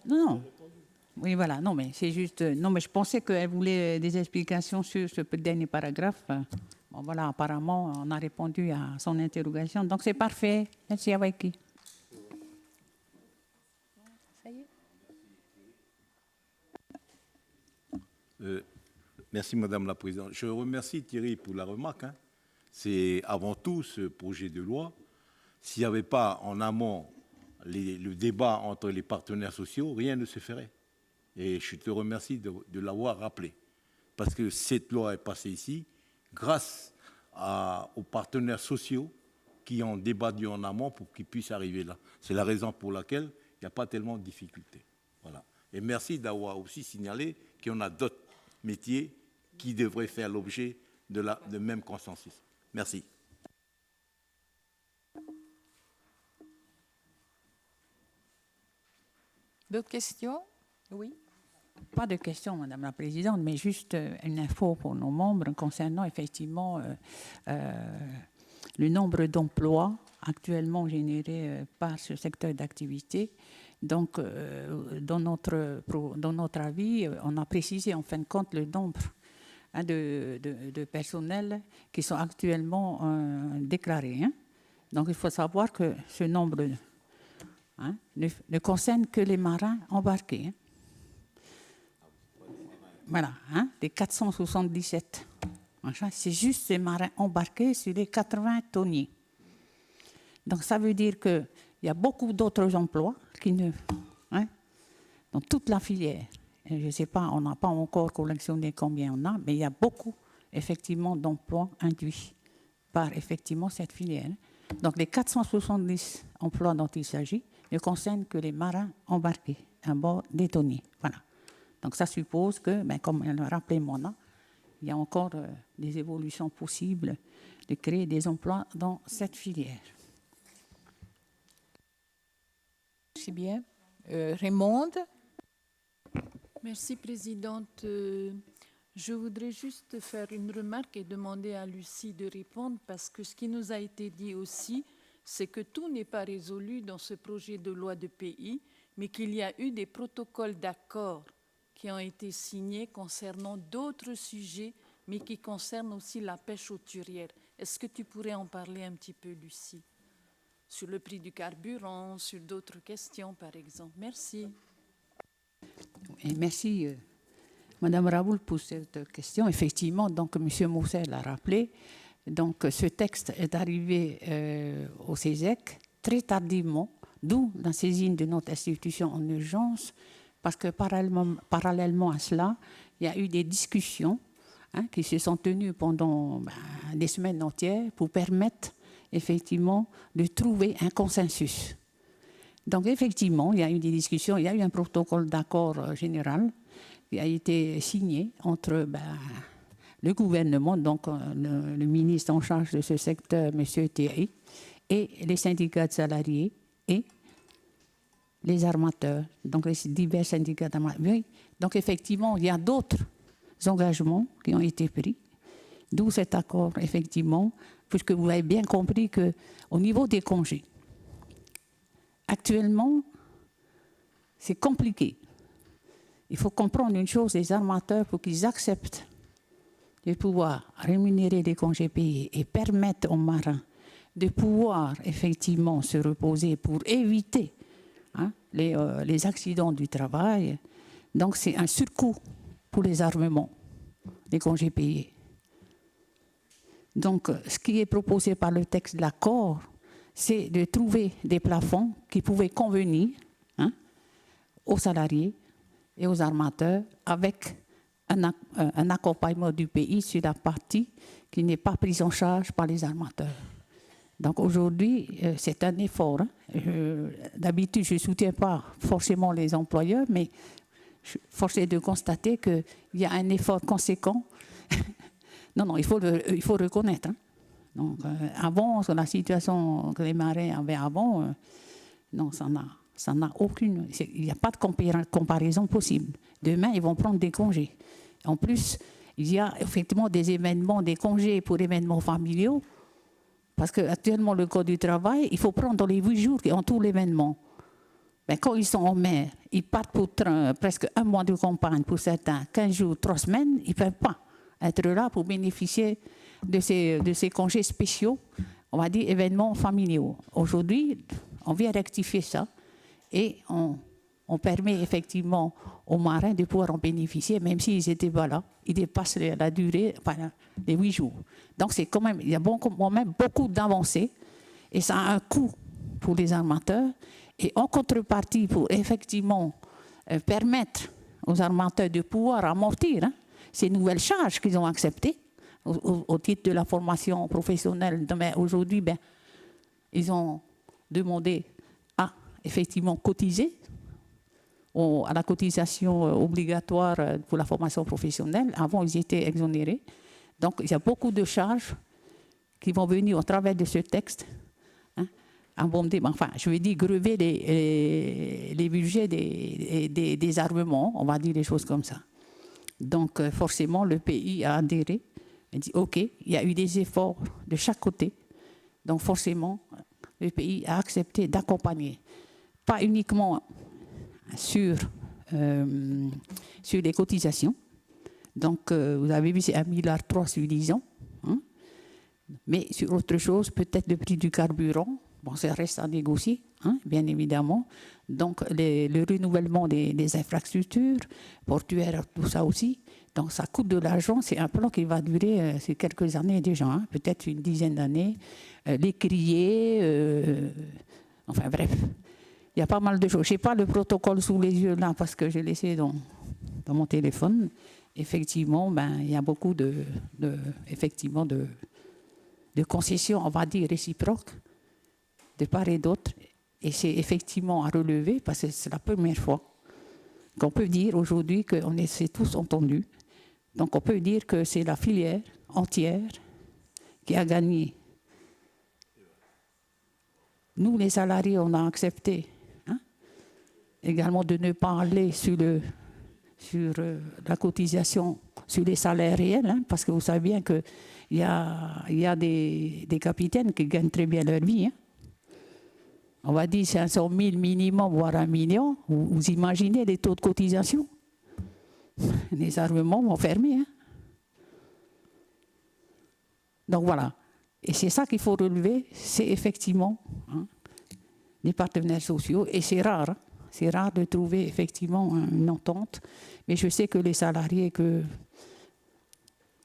Non. Oui, voilà. Non, mais c'est juste... Non, mais je pensais qu'elle voulait des explications sur ce dernier paragraphe. Bon, voilà, apparemment, on a répondu à son interrogation. Donc, c'est parfait. Merci, Abaiki. Ça y est. Merci, Madame la Présidente. Je remercie Thierry pour la remarque. C'est avant tout ce projet de loi. S'il n'y avait pas en amont le débat entre les partenaires sociaux, rien ne se ferait. Et je te remercie de l'avoir rappelé. Parce que cette loi est passée ici grâce aux partenaires sociaux qui ont débattu en amont pour qu'ils puissent arriver là. C'est la raison pour laquelle il n'y a pas tellement de difficultés. Voilà. Et merci d'avoir aussi signalé qu'il y en a d'autres métiers qui devraient faire l'objet de même consensus. Merci. D'autres questions? Oui. Pas de questions, Madame la Présidente, mais juste une info pour nos membres concernant effectivement le nombre d'emplois actuellement générés par ce secteur d'activité. Donc, dans notre avis, on a précisé en fin de compte le nombre de personnels qui sont actuellement déclarés. Donc, il faut savoir que ce nombre ne concerne que les marins embarqués. Voilà, les 477. C'est juste ces marins embarqués sur les 80 tonniers. Donc, ça veut dire qu'il y a beaucoup d'autres emplois qui ne... dans toute la filière. Et je ne sais pas, on n'a pas encore collectionné combien on a, mais il y a beaucoup, effectivement, d'emplois induits par, effectivement, cette filière. Donc, les 470 emplois dont il s'agit ne concernent que les marins embarqués à bord des tonniers. Voilà. Donc, ça suppose que, comme l'a rappelé Mona, il y a encore des évolutions possibles de créer des emplois dans cette filière. Merci bien. Raymond. Merci, Présidente. Je voudrais juste faire une remarque et demander à Lucie de répondre, parce que ce qui nous a été dit aussi, c'est que tout n'est pas résolu dans ce projet de loi de pays, mais qu'il y a eu des protocoles d'accord qui ont été signés concernant d'autres sujets, mais qui concernent aussi la pêche hauturière. Est-ce que tu pourrais en parler un petit peu, Lucie? Sur le prix du carburant, sur d'autres questions, par exemple. Merci. Et merci, Madame Raoul, pour cette question. Effectivement, donc, M. Mousset l'a rappelé, donc, ce texte est arrivé au CESEC très tardivement, d'où la saisine de notre institution en urgence, parce que parallèlement à cela, il y a eu des discussions qui se sont tenues pendant des semaines entières pour permettre effectivement de trouver un consensus. Donc effectivement, il y a eu des discussions, il y a eu un protocole d'accord général qui a été signé entre le gouvernement, donc le ministre en charge de ce secteur, M. Thierry, et les syndicats de salariés et les armateurs, donc les divers syndicats d'armateurs. Oui. Donc effectivement, il y a d'autres engagements qui ont été pris, d'où cet accord, effectivement, puisque vous avez bien compris qu'au niveau des congés, actuellement, c'est compliqué. Il faut comprendre une chose, les armateurs, pour qu'ils acceptent de pouvoir rémunérer les congés payés et permettre aux marins de pouvoir effectivement se reposer pour éviter les accidents du travail. Donc c'est un surcoût pour les armements, les congés payés. Donc ce qui est proposé par le texte de l'accord, c'est de trouver des plafonds qui pouvaient convenir aux salariés et aux armateurs avec un accompagnement du pays sur la partie qui n'est pas prise en charge par les armateurs. Donc aujourd'hui, c'est un effort. D'habitude, je ne soutiens pas forcément les employeurs, mais force est de constater qu'il y a un effort conséquent. Non, il faut reconnaître. Donc, avant, la situation que les marins avaient avant, non, ça n'a aucune... Il n'y a pas de comparaison possible. Demain, ils vont prendre des congés. En plus, il y a effectivement des événements, des congés pour événements familiaux, parce qu'actuellement, le Code du travail, il faut prendre dans les 8 jours qui entourent l'événement. Quand ils sont en mer, ils partent pour presque un mois de campagne, pour certains, 15 jours, 3 semaines, ils ne peuvent pas être là pour bénéficier de ces congés spéciaux, on va dire événements familiaux. Aujourd'hui, on vient rectifier ça et on permet effectivement aux marins de pouvoir en bénéficier, même s'ils n'étaient pas là. Ils dépassent la durée, les 8 jours. Donc c'est quand même, il y a quand même beaucoup d'avancées et ça a un coût pour les armateurs. Et en contrepartie, pour effectivement permettre aux armateurs de pouvoir amortir ces nouvelles charges qu'ils ont acceptées au titre de la formation professionnelle. Mais aujourd'hui, ils ont demandé à effectivement cotiser à la cotisation obligatoire pour la formation professionnelle. Avant, ils étaient exonérés. Donc, il y a beaucoup de charges qui vont venir au travers de ce texte. Je veux dire, grever les budgets des armements, on va dire des choses comme ça. Donc, forcément, le pays a adhéré. Il dit, OK, il y a eu des efforts de chaque côté. Donc, forcément, le pays a accepté d'accompagner, pas uniquement sur les cotisations. Donc, vous avez vu, c'est 1,3 milliard sur 10 ans. Hein, mais sur autre chose, peut-être le prix du carburant, bon, ça reste à négocier, hein, bien évidemment. Donc, le renouvellement des infrastructures portuaires, tout ça aussi. Donc, ça coûte de l'argent. C'est un plan qui va durer quelques années déjà, hein, peut-être une dizaine d'années. Les criers, enfin bref. Il y a pas mal de choses. Je n'ai pas le protocole sous les yeux là parce que j'ai laissé dans mon téléphone. Effectivement, il y a beaucoup de concessions, on va dire, réciproques, de part et d'autre. Et c'est effectivement à relever parce que c'est la première fois qu'on peut dire aujourd'hui qu'on s'est tous entendus. Donc on peut dire que c'est la filière entière qui a gagné. Nous, les salariés, on a accepté également de ne pas aller sur la cotisation, sur les salaires réels, hein, parce que vous savez bien qu'il y a des capitaines qui gagnent très bien leur vie. Hein. On va dire 500 000 minimum, voire 1 million. Vous imaginez les taux de cotisation? Les armements vont fermer. Hein. Donc voilà. Et c'est ça qu'il faut relever, c'est effectivement les partenaires sociaux. Et c'est rare. Hein. C'est rare de trouver effectivement une entente, mais je sais que les salariés que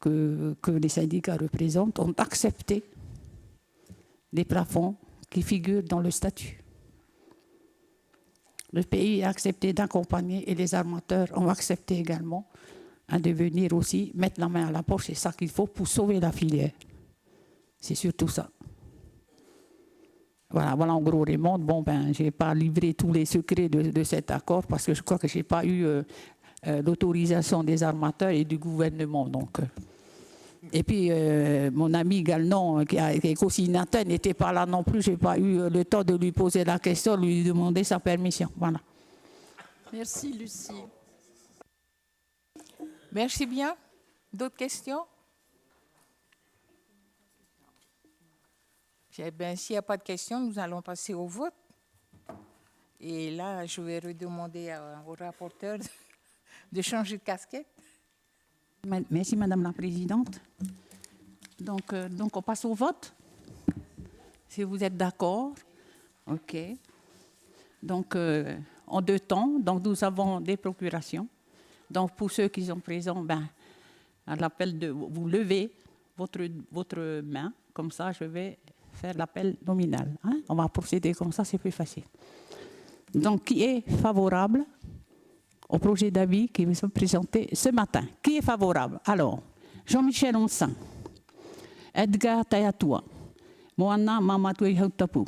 les syndicats représentent ont accepté les plafonds qui figurent dans le statut. Le pays a accepté d'accompagner et les armateurs ont accepté également de venir aussi mettre la main à la poche. C'est ça qu'il faut pour sauver la filière. C'est surtout ça. Voilà en gros, Raymond. Bon, je n'ai pas livré tous les secrets de cet accord parce que je crois que je n'ai pas eu l'autorisation des armateurs et du gouvernement. Donc, et puis, mon ami Galnon, qui est co-signataire, n'était pas là non plus. Je n'ai pas eu le temps de lui poser la question, lui demander sa permission. Voilà. Merci, Lucie. Merci bien. D'autres questions? S'il n'y a pas de questions, nous allons passer au vote. Et là, je vais redemander au rapporteur de changer de casquette. Merci, Madame la Présidente. Donc, on passe au vote. Si vous êtes d'accord. OK. Donc, en 2 temps, donc nous avons des procurations. Donc, pour ceux qui sont présents, à l'appel de vous levez votre main. Comme ça, je vais faire l'appel nominal. Hein? On va procéder comme ça, c'est plus facile. Donc, qui est favorable au projet d'avis qui vous sont présentés ce matin? Qui est favorable? Alors, Jean-Michel Onsan, Edgar Tayatua, Moana Mamatoué Hautapu,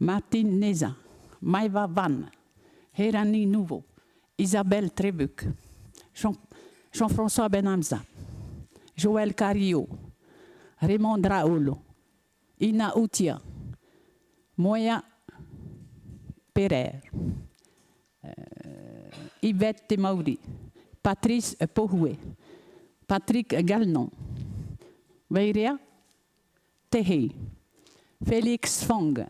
Martin Neza, Maïva Van, Herani Nouveau, Isabelle Trebuc, Jean-François Benhamza, Joël Cario, Raymond Raoul, Ina Outia, Moya Pereire, Yvette Temauri, Patrice Pohoué, Patrick Galnon, Veiria Tehei, Félix Fong,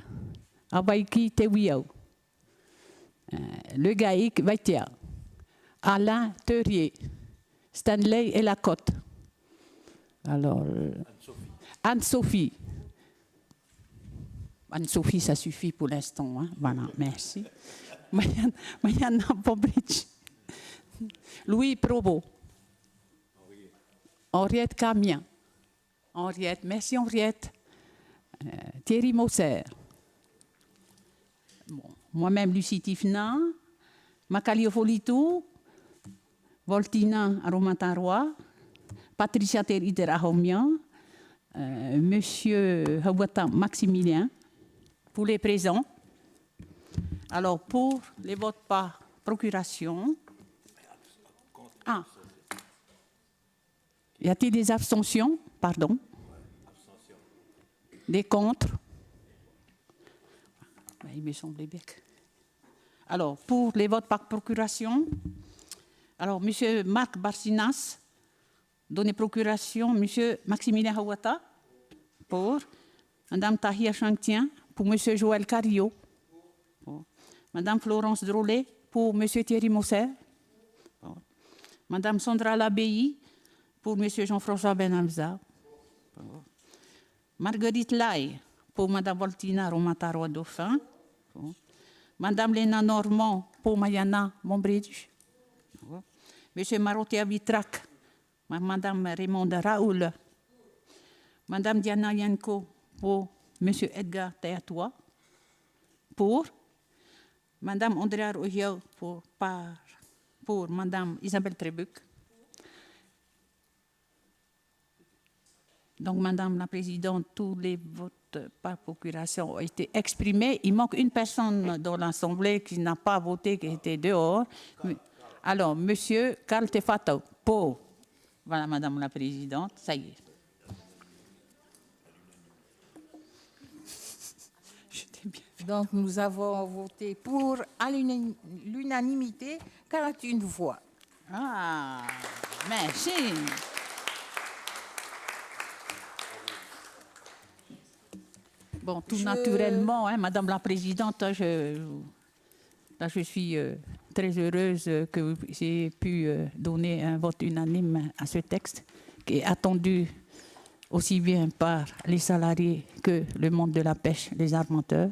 Abaiki Tewiao, Le Gaïk Vaitia, Alain Teurier, Stanley Elacotte. Alors, Anne-Sophie. Anne-Sophie, ça suffit pour l'instant. Hein? Voilà, merci. Mariana Pobric. Louis Provo. Henriette Camien. Henriette, merci Henriette. Thierry Mosser. Bon, moi-même, Lucie Tifna. Macalio Folito. Voltina Aromataroi. Patricia Teriter Ahomian. Monsieur Hawata Maximilien. Pour les présents. Alors, pour les votes par procuration. Y a-t-il des abstentions? Pardon. Des contre? Il me semblait bien que... Alors, pour les votes par procuration, alors, monsieur Marc Barcinas, donné procuration, monsieur Maximilien Hawata, pour. Madame Tahia Changtien, pour M. Joël Cario. Madame Florence Drolet, pour M. Thierry Mosser. Madame Sandra Labey, pour M. Jean-François Benhamza. Marguerite Lai, pour Madame Voltina Romataro Dauphin. Madame Léna Normand, pour Mayana Montbridge. Monsieur Marotia Vitrac, Madame Raymonde Raoul. Madame Diana Yanko, pour Monsieur Edgar Théatois. Pour Madame Andrea Royo, pour Madame Isabelle Trébuc. Donc, Madame la Présidente, tous les votes par procuration ont été exprimés. Il manque une personne dans l'Assemblée qui n'a pas voté, qui était dehors. Alors, Monsieur Karl Tefato, pour. Voilà, Madame la Présidente, ça y est. Donc, nous avons voté pour à l'unanimité, 41 voix. Ah, merci. Bon, tout naturellement, hein, Madame la Présidente, je suis très heureuse que j'ai pu donner un vote unanime à ce texte qui est attendu aussi bien par les salariés que le monde de la pêche, les armateurs.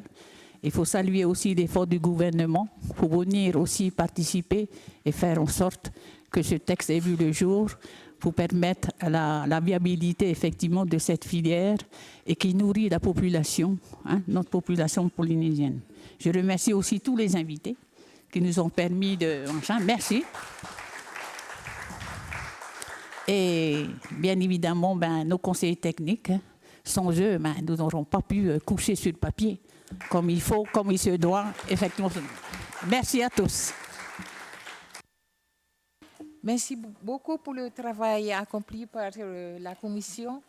Il faut saluer aussi l'effort du gouvernement pour venir aussi participer et faire en sorte que ce texte ait vu le jour pour permettre la viabilité effectivement de cette filière et qui nourrit la population, hein, notre population polynésienne. Je remercie aussi tous les invités qui nous ont permis de... Enfin, merci. Et bien évidemment, nos conseillers techniques, hein, sans eux, nous n'aurons pas pu coucher sur le papier comme il faut, comme il se doit, effectivement. Merci à tous. Merci beaucoup pour le travail accompli par la Commission.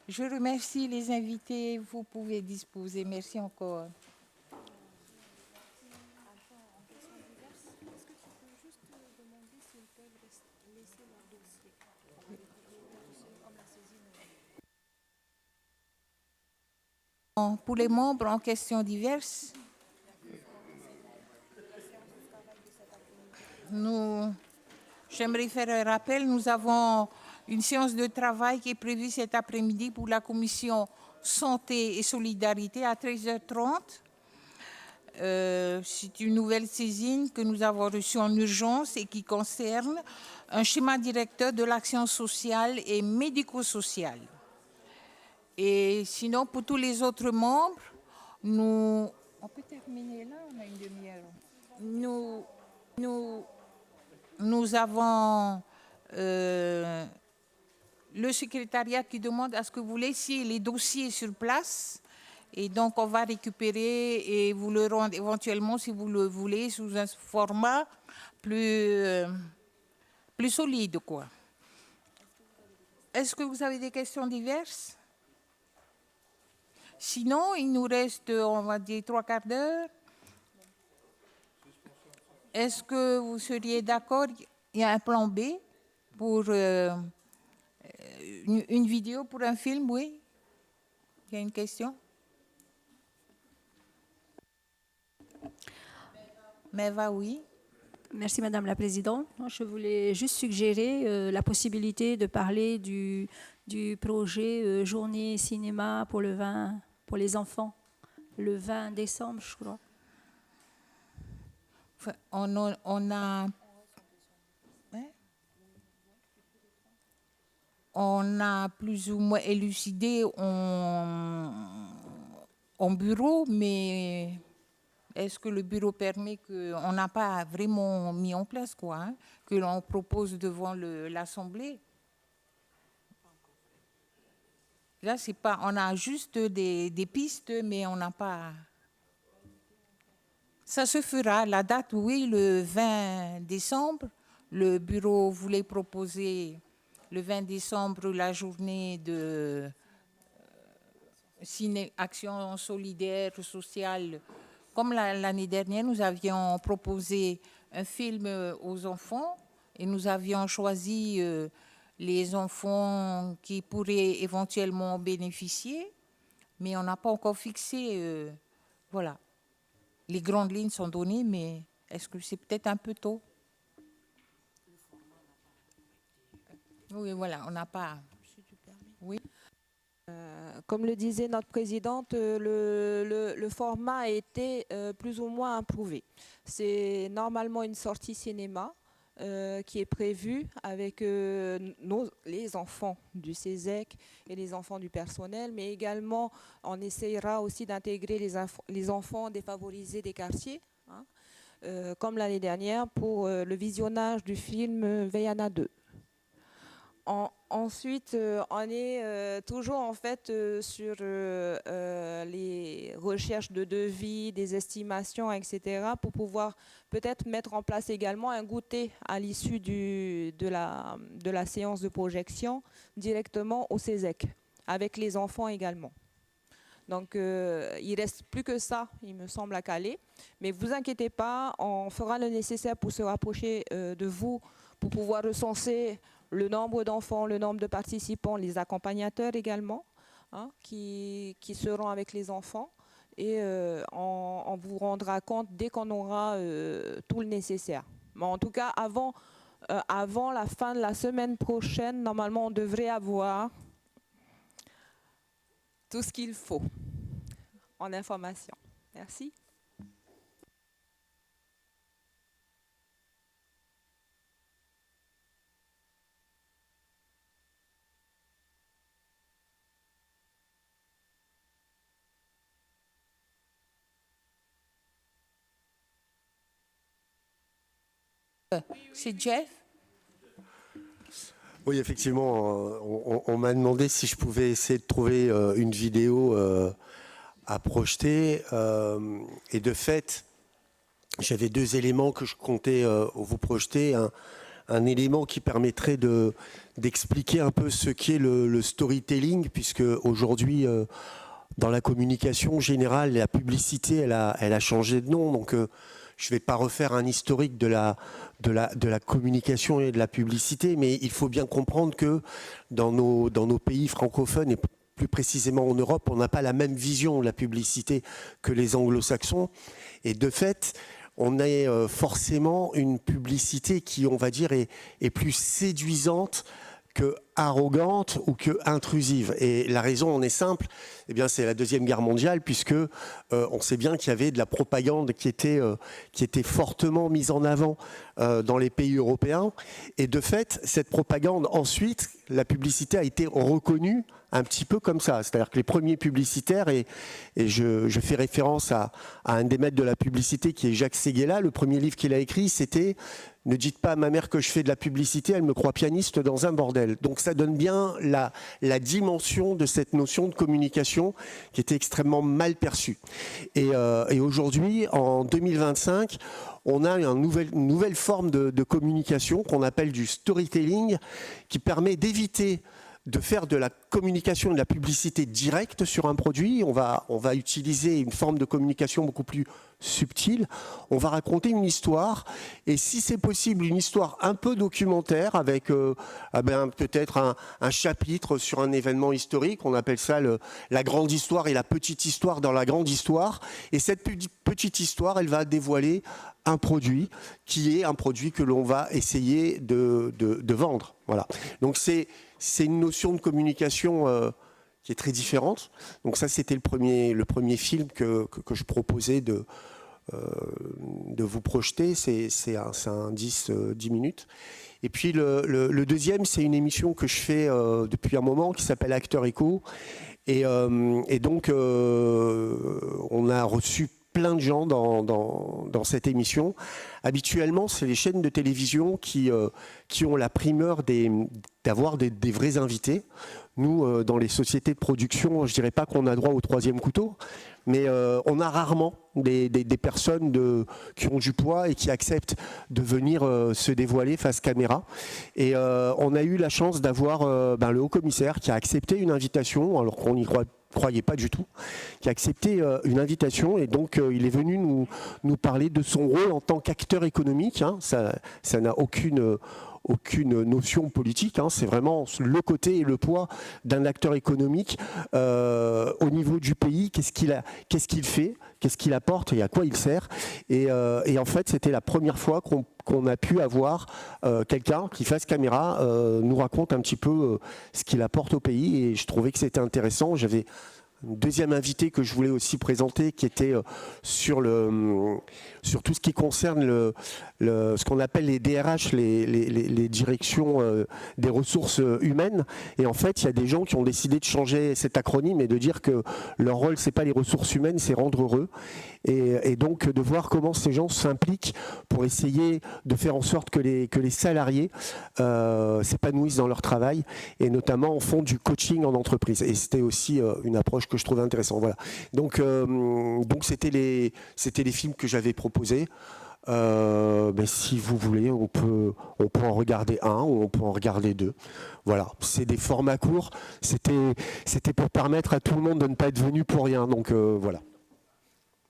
Je remercie les invités. Vous pouvez disposer. Merci encore. Pour les membres en questions diverses, j'aimerais faire un rappel. Nous avons une séance de travail qui est prévue cet après-midi pour la commission Santé et Solidarité à 13h30. C'est une nouvelle saisine que nous avons reçue en urgence et qui concerne un schéma directeur de l'action sociale et médico-sociale. Et sinon, pour tous les autres membres, on peut terminer là, on a une demi-heure. Nous avons le secrétariat qui demande à ce que vous laissiez les dossiers sur place. Et donc, on va récupérer et vous le rendre éventuellement, si vous le voulez, sous un format plus solide, quoi. Est-ce que vous avez des questions diverses? Sinon, il nous reste, on va dire, 3/4 d'heure. Est-ce que vous seriez d'accord? Il y a un plan B pour une vidéo, pour un film, oui? Il y a une question? Meva, oui. Merci Madame la Présidente. Je voulais juste suggérer la possibilité de parler du projet Journée Cinéma pour les enfants, le 20 décembre, je crois. Enfin, on a plus ou moins élucidé en bureau, mais est-ce que le bureau permet qu'on n'a pas vraiment mis en place, quoi, hein, que l'on propose devant l'Assemblée? Là, c'est pas, on a juste des pistes, mais on n'a pas... Ça se fera. La date, oui, le 20 décembre. Le bureau voulait proposer le 20 décembre la journée de action solidaire, sociale. Comme l'année dernière, nous avions proposé un film aux enfants et nous avions choisi les enfants qui pourraient éventuellement bénéficier, mais on n'a pas encore fixé Voilà. Les grandes lignes sont données, mais est-ce que c'est peut-être un peu tôt? Oui, voilà, on n'a pas... Oui. Comme le disait notre présidente, le format a été plus ou moins approuvé. C'est normalement une sortie cinéma qui est prévue avec les enfants du CESEC et les enfants du personnel, mais également on essayera aussi d'intégrer les enfants défavorisés des quartiers, hein, comme l'année dernière pour le visionnage du film Vaiana 2. Ensuite, on est toujours en fait sur les recherches de devis, des estimations, etc. pour pouvoir peut-être mettre en place également un goûter à l'issue de la séance de projection directement au CESEC, avec les enfants également. Donc, il ne reste plus que ça, il me semble, à caler. Mais vous inquiétez pas, on fera le nécessaire pour se rapprocher de vous, pour pouvoir recenser le nombre d'enfants, le nombre de participants, les accompagnateurs également, hein, qui seront avec les enfants. Et on vous rendra compte dès qu'on aura tout le nécessaire. Mais en tout cas, avant la fin de la semaine prochaine, normalement, on devrait avoir tout ce qu'il faut en information. Merci. C'est Jeff? Oui, effectivement, on m'a demandé si je pouvais essayer de trouver une vidéo à projeter. Et de fait, j'avais deux éléments que je comptais vous projeter. Un élément qui permettrait d'expliquer un peu ce qu'est le storytelling, puisque aujourd'hui, dans la communication générale, la publicité, elle a changé de nom. Donc, je ne vais pas refaire un historique de la communication et de la publicité, mais il faut bien comprendre que dans nos pays francophones et plus précisément en Europe, on n'a pas la même vision de la publicité que les anglo-saxons. Et de fait, on a forcément une publicité qui, on va dire, est plus séduisante que arrogante ou que intrusive. Et la raison en est simple, eh bien, c'est la Deuxième Guerre mondiale, puisque on sait bien qu'il y avait de la propagande qui était fortement mise en avant dans les pays européens. Et de fait, cette propagande, ensuite, la publicité a été reconnue un petit peu comme ça. C'est-à-dire que les premiers publicitaires, et je fais référence à un des maîtres de la publicité qui est Jacques Séguéla, le premier livre qu'il a écrit, c'était « Ne dites pas à ma mère que je fais de la publicité, elle me croit pianiste dans un bordel ». Donc ça donne bien la dimension de cette notion de communication qui était extrêmement mal perçue. Et aujourd'hui, en 2025, on a une nouvelle forme de communication qu'on appelle du storytelling, qui permet d'éviter de faire de la communication et de la publicité directe sur un produit. On va utiliser une forme de communication beaucoup plus subtile. On va raconter une histoire, et si c'est possible, une histoire un peu documentaire avec peut-être un chapitre sur un événement historique. On appelle ça la grande histoire et la petite histoire dans la grande histoire. Et cette petite histoire, elle va dévoiler un produit qui est un produit que l'on va essayer de vendre. Voilà. Donc c'est une notion de communication qui est très différente. Donc ça, c'était le premier film que je proposais de vous projeter. C'est un 10 minutes. Et puis le deuxième, c'est une émission que je fais depuis un moment qui s'appelle Acteur Écho. Et donc, on a reçu plein de gens dans cette émission. Habituellement, c'est les chaînes de télévision qui ont la primeur d'avoir des vrais invités. Nous, dans les sociétés de production, je ne dirais pas qu'on a droit au troisième couteau, mais on a rarement des personnes qui ont du poids et qui acceptent de venir se dévoiler face caméra. Et on a eu la chance d'avoir le haut-commissaire qui a accepté une invitation, alors qu'on n'y croyait pas du tout, qui a accepté une invitation, et donc il est venu nous parler de son rôle en tant qu'acteur économique. Hein. Ça n'a aucune aucune notion politique. Hein. C'est vraiment le côté et le poids d'un acteur économique au niveau du pays. Qu'est-ce qu'il fait, qu'est-ce qu'il apporte et à quoi il sert. Et en fait, c'était la première fois qu'on a pu avoir quelqu'un qui, face caméra, nous raconte un petit peu ce qu'il apporte au pays. Et je trouvais que c'était intéressant. J'avais une deuxième invité que je voulais aussi présenter, qui était sur tout ce qui concerne ce qu'on appelle les DRH, les directions des ressources humaines. Et en fait, il y a des gens qui ont décidé de changer cet acronyme et de dire que leur rôle, c'est pas les ressources humaines, c'est rendre heureux. Et donc de voir comment ces gens s'impliquent pour essayer de faire en sorte que les salariés s'épanouissent dans leur travail, et notamment en font du coaching en entreprise. Et c'était aussi une approche que je trouvais intéressante. Voilà. Donc c'était les films que j'avais proposés. Si vous voulez, on peut en regarder un ou on peut en regarder deux. Voilà, c'est des formats courts. C'était pour permettre à tout le monde de ne pas être venu pour rien. Donc voilà.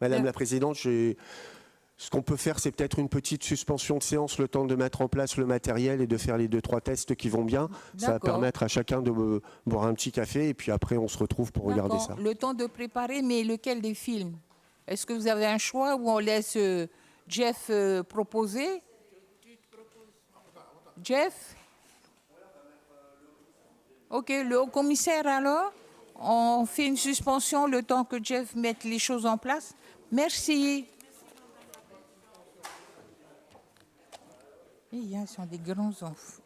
Madame la Présidente, ce qu'on peut faire, c'est peut-être une petite suspension de séance, le temps de mettre en place le matériel et de faire les 2-3 tests qui vont bien. Ça va permettre à chacun de boire un petit café et puis après on se retrouve pour regarder ça. Le temps de préparer, mais lequel des films? Est-ce que vous avez un choix ou on laisse Jeff proposer? Jeff? Ok, le haut commissaire alors? On fait une suspension le temps que Jeff mette les choses en place. Merci. Ils sont des grands enfants.